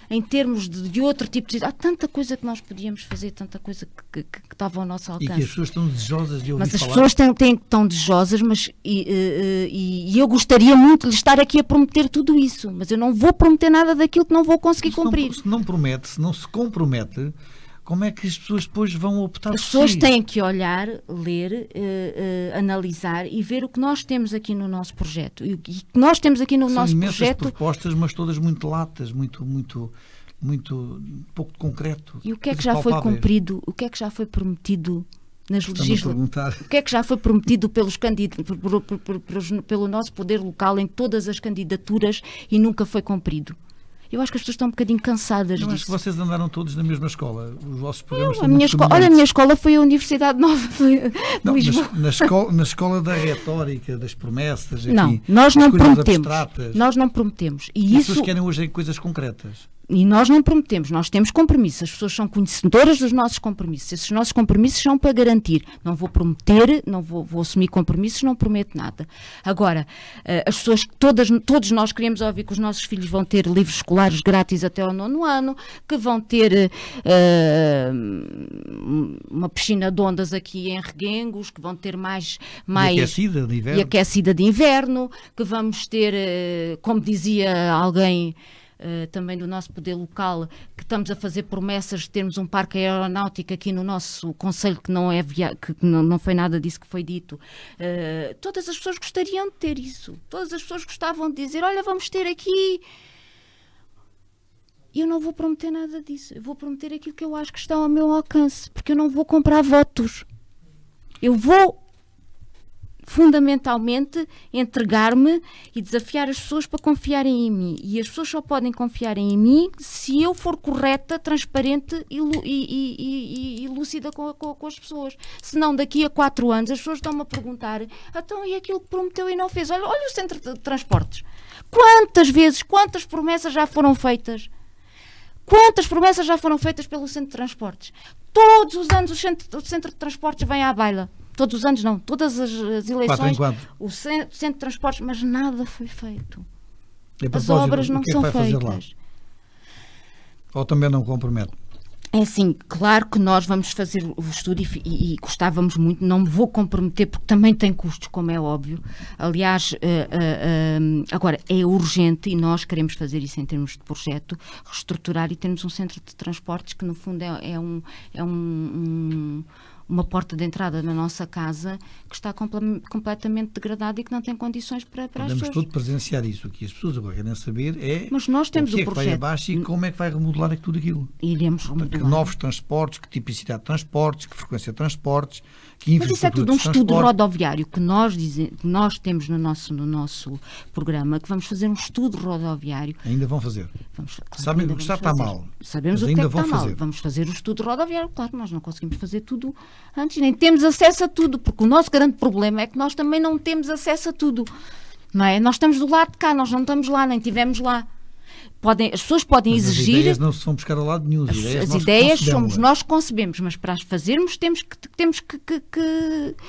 em termos de outro tipo de... Há tanta coisa que nós podíamos fazer, tanta coisa que estava ao nosso alcance. E que as pessoas estão desejosas de ouvir falar. Mas as falar. pessoas estão desejosas, mas e eu gostaria muito de estar aqui a prometer tudo isso, mas eu não vou prometer nada daquilo que não vou conseguir cumprir. Se não promete, se não se compromete, como é que as pessoas depois vão optar por si? As pessoas têm que olhar, ler, analisar e ver o que nós temos aqui no nosso projeto. E o que nós temos aqui no nosso projeto... São imensas propostas, mas todas muito latas, muito pouco concreto. E o que é que já foi cumprido? O que é que já foi prometido nas legislaturas? O que é que já foi prometido pelo nosso poder local em todas as candidaturas e nunca foi cumprido? Eu acho que as pessoas estão um bocadinho cansadas disso. Acho que vocês andaram todos na mesma escola. Os vossos programas a minha escola foi a Universidade Nova de Lisboa. Na escola da retórica, das promessas, enfim, não, nós não prometemos. Abstratas. Nós não prometemos. E as pessoas querem hoje coisas concretas. E nós não prometemos, nós temos compromissos. As pessoas são conhecedoras dos nossos compromissos. Esses nossos compromissos são para garantir. Não vou prometer, não vou assumir compromissos, não prometo nada. Agora, as pessoas, todos nós queremos ouvir que os nossos filhos vão ter livros escolares grátis até ao 9º ano, que vão ter uma piscina de ondas aqui em Reguengos, que vão ter mais e aquecida de inverno, que vamos ter, como dizia alguém... também do nosso poder local, que estamos a fazer promessas de termos um parque aeronáutico aqui no nosso concelho, que não foi nada disso que foi dito. Todas as pessoas gostariam de ter isso. Todas as pessoas gostavam de dizer, olha, vamos ter aqui... Eu não vou prometer nada disso. Eu vou prometer aquilo que eu acho que está ao meu alcance, porque eu não vou comprar votos. Eu vou fundamentalmente entregar-me e desafiar as pessoas para confiarem em mim. E as pessoas só podem confiar em mim se eu for correta, transparente e lúcida com as pessoas. Senão, daqui a 4 anos, as pessoas estão-me a perguntar, então, e aquilo que prometeu e não fez? Olha o centro de transportes. Quantas promessas já foram feitas? Quantas promessas já foram feitas pelo centro de transportes? Todos os anos o centro de transportes vem à baila. Todos os anos não, todas as eleições, o centro de transportes, mas nada foi feito. As obras não são feitas. Ou também não compromete? É assim, claro que nós vamos fazer o estudo e gostávamos muito, não me vou comprometer porque também tem custos, como é óbvio. Aliás, agora é urgente e nós queremos fazer isso em termos de projeto, reestruturar e termos um centro de transportes que no fundo é uma porta de entrada na nossa casa que está completamente degradada e que não tem condições para as pessoas. Podemos tudo presenciar isso. O que as pessoas agora querem saber é mas nós temos o que é que vai abaixo e como é que vai remodelar tudo aquilo. Iremos remodelar. Que novos transportes, que tipicidade de transportes, que frequência de transportes, que infraestrutura. Mas isso é tudo um estudo rodoviário que nós temos no nosso programa, que vamos fazer um estudo rodoviário. Ainda vão fazer. Sabem que o que está mal. Sabemos o que está mal. Vamos fazer o estudo rodoviário. Claro, nós não conseguimos fazer tudo antes, nem temos acesso a tudo, porque o nosso grande problema é que nós também não temos acesso a tudo, não é? Nós estamos do lado de cá, nós não estamos lá, nem estivemos lá. pessoas podem Mas exigir. as ideias não se vão buscar ao lado nenhum. As ideias somos nós que concebemos, mas para as fazermos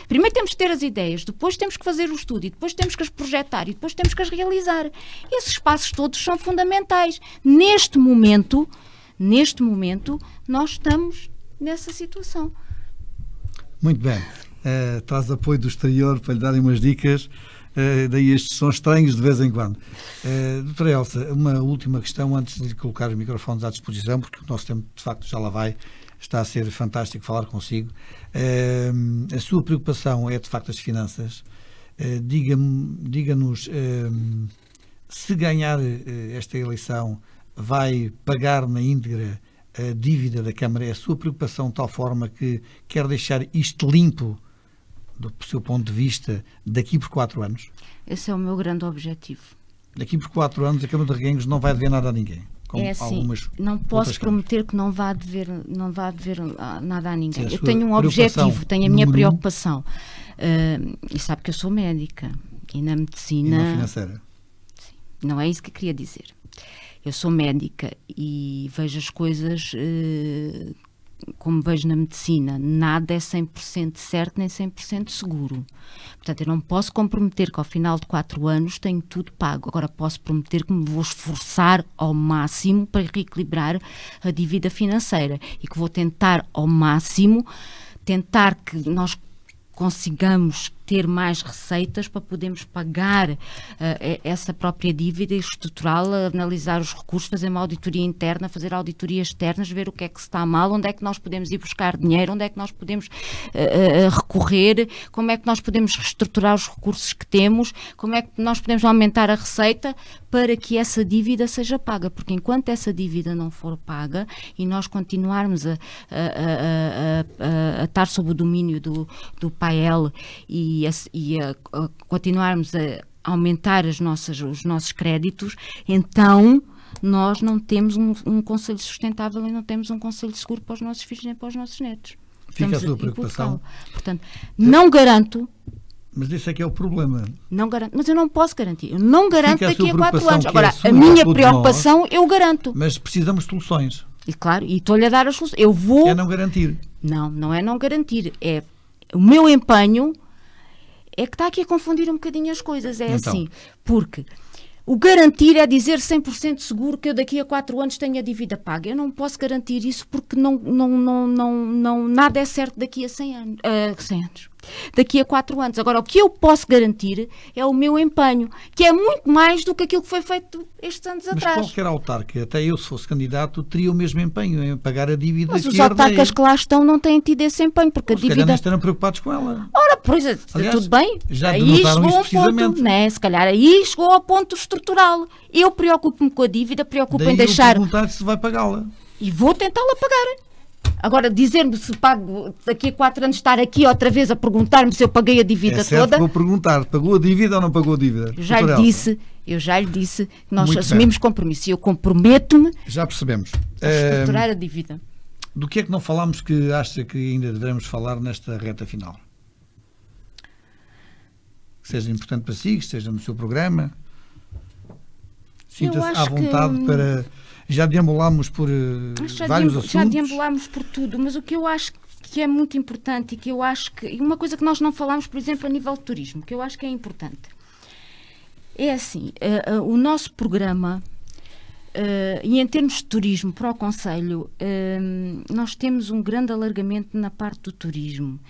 primeiro temos que ter as ideias, depois temos que fazer o estudo, e depois temos que as projetar, e depois temos que as realizar. Esses passos todos são fundamentais. Neste momento, nós estamos nessa situação. Muito bem. Traz apoio do exterior para lhe darem umas dicas. Daí estes são estranhos de vez em quando. Doutora Elsa, uma última questão antes de colocar os microfones à disposição, porque o nosso tempo de facto já lá vai. Está a ser fantástico falar consigo. A sua preocupação é de facto as finanças. Diga-nos se ganhar esta eleição vai pagar na íntegra a dívida da Câmara. É a sua preocupação de tal forma que quer deixar isto limpo do seu ponto de vista, daqui por 4 anos? Esse é o meu grande objetivo. Daqui por 4 anos a Câmara de Reguengos não vai dever nada a ninguém. É assim, não posso prometer que não vá dever nada a ninguém. Eu tenho um objetivo, tenho a minha preocupação. E sabe que eu sou médica. E na medicina... E na financeira. Sim, não é isso que eu queria dizer. Eu sou médica e vejo as coisas... como vejo na medicina, nada é 100% certo nem 100% seguro. Portanto, eu não posso comprometer que ao final de 4 anos tenho tudo pago. Agora posso prometer que me vou esforçar ao máximo para reequilibrar a dívida financeira e que vou tentar ao máximo que nós consigamos ter mais receitas para podermos pagar essa própria dívida e estruturá-la, analisar os recursos, fazer uma auditoria interna, fazer auditorias externas, ver o que é que está mal, onde é que nós podemos ir buscar dinheiro, onde é que nós podemos recorrer, como é que nós podemos reestruturar os recursos que temos, como é que nós podemos aumentar a receita para que essa dívida seja paga, porque enquanto essa dívida não for paga e nós continuarmos a estar sob o domínio do PAEL e a continuarmos a aumentar os nossos créditos, então nós não temos um conselho sustentável e não temos um conselho seguro para os nossos filhos nem para os nossos netos. Fica a sua preocupação. Portanto, não garanto. Mas esse é que é o problema. Não garanto, mas eu não posso garantir. Eu não garanto daqui a 4 anos. Agora, a minha preocupação eu garanto. Mas precisamos de soluções. E claro, e estou-lhe a dar as soluções. Eu vou... É não garantir. Não é não garantir. É o meu empenho é que está aqui a confundir um bocadinho as coisas. É então, assim, porque o garantir é dizer 100% seguro que eu daqui a 4 anos tenho a dívida paga. Eu não posso garantir isso porque nada é certo daqui a 100 anos. Daqui a 4 anos. Agora, o que eu posso garantir é o meu empenho, que é muito mais do que aquilo que foi feito estes anos atrás. Mas qualquer autarca, até eu se fosse candidato, teria o mesmo empenho em pagar a dívida. Mas os autarcas que lá estão não têm tido esse empenho, porque a dívida... Se calhar nem estarão preocupados com ela. Ora, pois, aliás, tudo bem. Já denotaram isso precisamente. Ponto, né? Se calhar aí chegou ao ponto estrutural. Eu preocupo-me com a dívida, preocupo-me em deixar... Daí eu perguntar se vai pagá-la. E vou tentá-la pagar. Agora, dizer-me se pago daqui a 4 anos estar aqui outra vez a perguntar-me se eu paguei a dívida toda... Vou perguntar, pagou a dívida ou não pagou a dívida? Eu já lhe disse que nós assumimos compromisso e eu comprometo-me já percebemos. A estruturar a dívida. Do que é que não falámos que acha que ainda devemos falar nesta reta final? Que seja importante para si, que esteja no seu programa. Sinta-se à vontade para... Já deambulámos por vários assuntos. Já deambulámos por tudo, mas o que eu acho que é muito importante e que eu acho que... Uma coisa que nós não falámos, por exemplo, a nível de turismo, que eu acho que é importante. É assim, o nosso programa, e em termos de turismo para o Concelho, nós temos um grande alargamento na parte do turismo.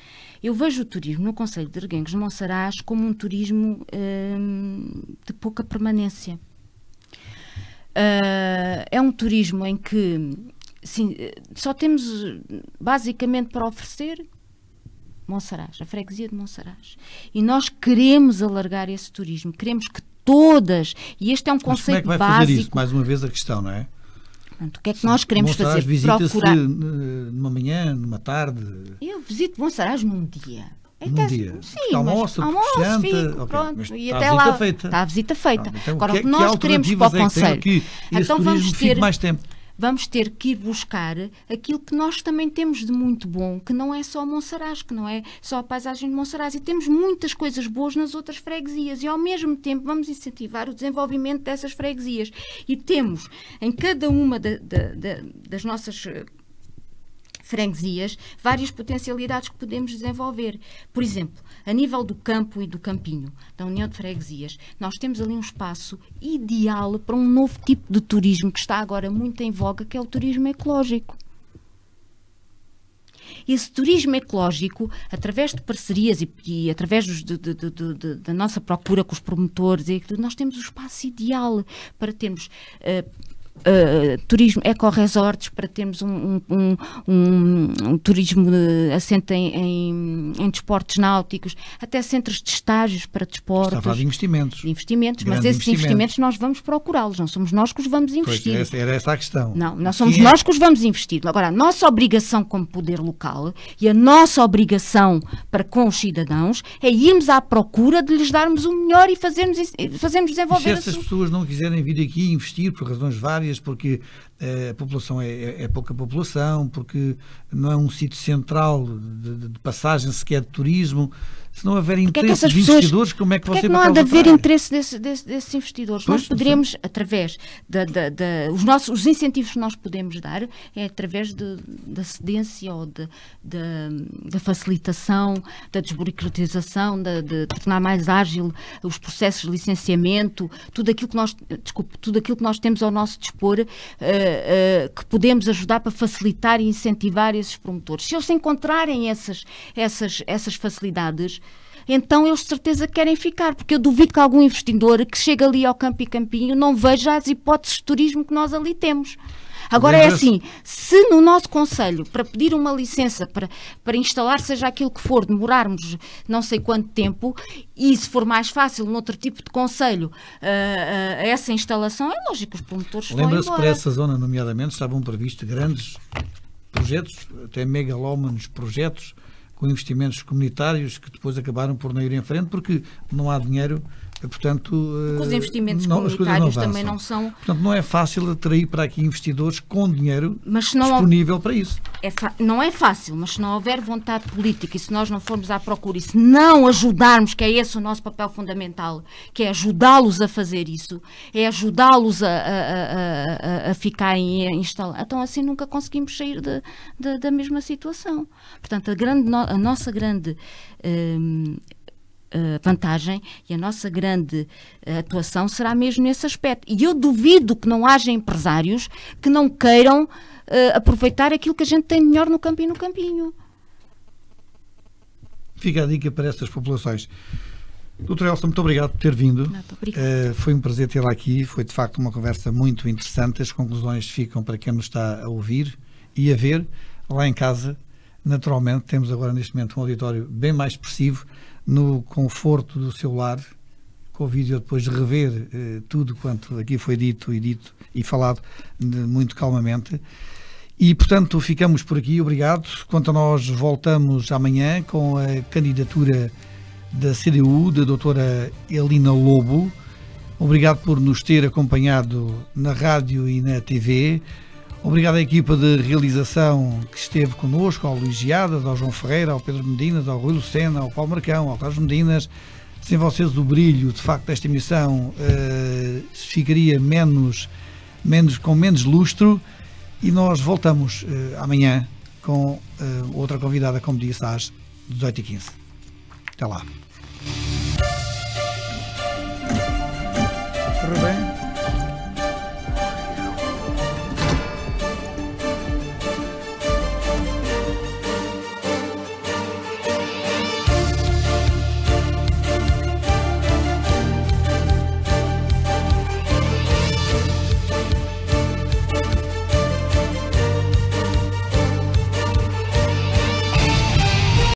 Eu vejo o turismo no Concelho de Reguengos de Monsaraz como um turismo de pouca permanência. É um turismo em que só temos basicamente para oferecer Monsaraz, a freguesia de Monsaraz. E nós queremos alargar esse turismo, queremos que todas, e este é um conceito básico. Como é que vai fazer isso? Mais uma vez a questão, não é? Portanto, o que é que nós queremos Monsaraz fazer? Procurar. Numa manhã, numa tarde? Eu visito Monsaraz num dia. Num dia? Sim, almoço, fico, pronto, okay, e até lá está a visita feita. Pronto, então, agora, o que nós queremos para o Concelho, então vamos ter mais tempo. vamos ter que ir buscar aquilo que nós também temos de muito bom, que não é só Monsaraz, que não é só a paisagem de Monsaraz, e temos muitas coisas boas nas outras freguesias, e ao mesmo tempo vamos incentivar o desenvolvimento dessas freguesias. E temos em cada uma das nossas freguesias várias potencialidades que podemos desenvolver. Por exemplo, a nível do campo e do campinho, da União de Freguesias, nós temos ali um espaço ideal para um novo tipo de turismo que está agora muito em voga, que é o turismo ecológico. Esse turismo ecológico, através de parcerias e através da nossa procura com os promotores, nós temos o espaço ideal para termos turismo eco-resorts, para termos um turismo assente em desportos náuticos, até centros de estágios para desportos. Está a falar de investimentos. Mas esses investimentos nós vamos procurá-los, não somos nós que os vamos investir. Pois, era essa a questão. Não somos nós que os vamos investir. Agora, a nossa obrigação como poder local e a nossa obrigação para com os cidadãos é irmos à procura de lhes darmos o melhor e fazermos desenvolver. E se essas pessoas não quiserem vir aqui investir por razões várias, porque a população é pouca população, porque não é um sítio central de passagem sequer de turismo, se não houver interesse de investidores, como é que você vai não há de haver interesse desses investidores? Pois, nós poderemos, através os incentivos que nós podemos dar é através da cedência ou da facilitação, da desburocratização, de tornar mais ágil os processos de licenciamento, tudo aquilo que nós temos ao nosso dispor, que podemos ajudar para facilitar e incentivar esses promotores. Se eles encontrarem essas facilidades, então eles de certeza querem ficar, porque eu duvido que algum investidor que chega ali ao campo e campinho não veja as hipóteses de turismo que nós ali temos. Agora é assim, se no nosso concelho, para pedir uma licença para instalar seja aquilo que for, demorarmos não sei quanto tempo, e se for mais fácil noutro tipo de concelho essa instalação, é lógico que os promotores vão embora. Lembra-se, para essa zona, nomeadamente, estavam previstos grandes projetos, até megalómanos projetos, com investimentos comunitários que depois acabaram por não ir em frente, porque não há dinheiro. Portanto, os investimentos comunitários também não são... Portanto, não é fácil atrair para aqui investidores com dinheiro disponível para isso. Não é fácil, mas se não houver vontade política e se nós não formos à procura e se não ajudarmos, que é esse o nosso papel fundamental, que é ajudá-los a fazer isso, é ajudá-los a ficarem instalados, então assim nunca conseguimos sair da mesma situação. Portanto, a nossa grande... vantagem e a nossa grande atuação será mesmo nesse aspecto. E eu duvido que não haja empresários que não queiram aproveitar aquilo que a gente tem melhor no campo e no campinho. Fica a dica para estas populações. Doutora Elsa, muito obrigado por ter vindo. Foi um prazer tê-la aqui. Foi de facto uma conversa muito interessante. As conclusões ficam para quem nos está a ouvir e a ver lá em casa. Naturalmente, temos agora neste momento um auditório bem mais expressivo, no conforto do seu lar, com o vídeo depois de rever tudo quanto aqui foi dito e falado muito calmamente. E, portanto, ficamos por aqui. Obrigado. Quanto a nós, voltamos amanhã com a candidatura da CDU, da doutora Elina Lobo. Obrigado por nos ter acompanhado na rádio e na TV. Obrigado à equipa de realização que esteve connosco, ao Luís Giadas, ao João Ferreira, ao Pedro Medinas, ao Rui Lucena, ao Paulo Marcão, ao Carlos Medinas. Sem vocês o brilho, de facto, desta emissão ficaria com menos lustro, e nós voltamos amanhã com outra convidada, como disse, às 18h15. Até lá. Tudo bem?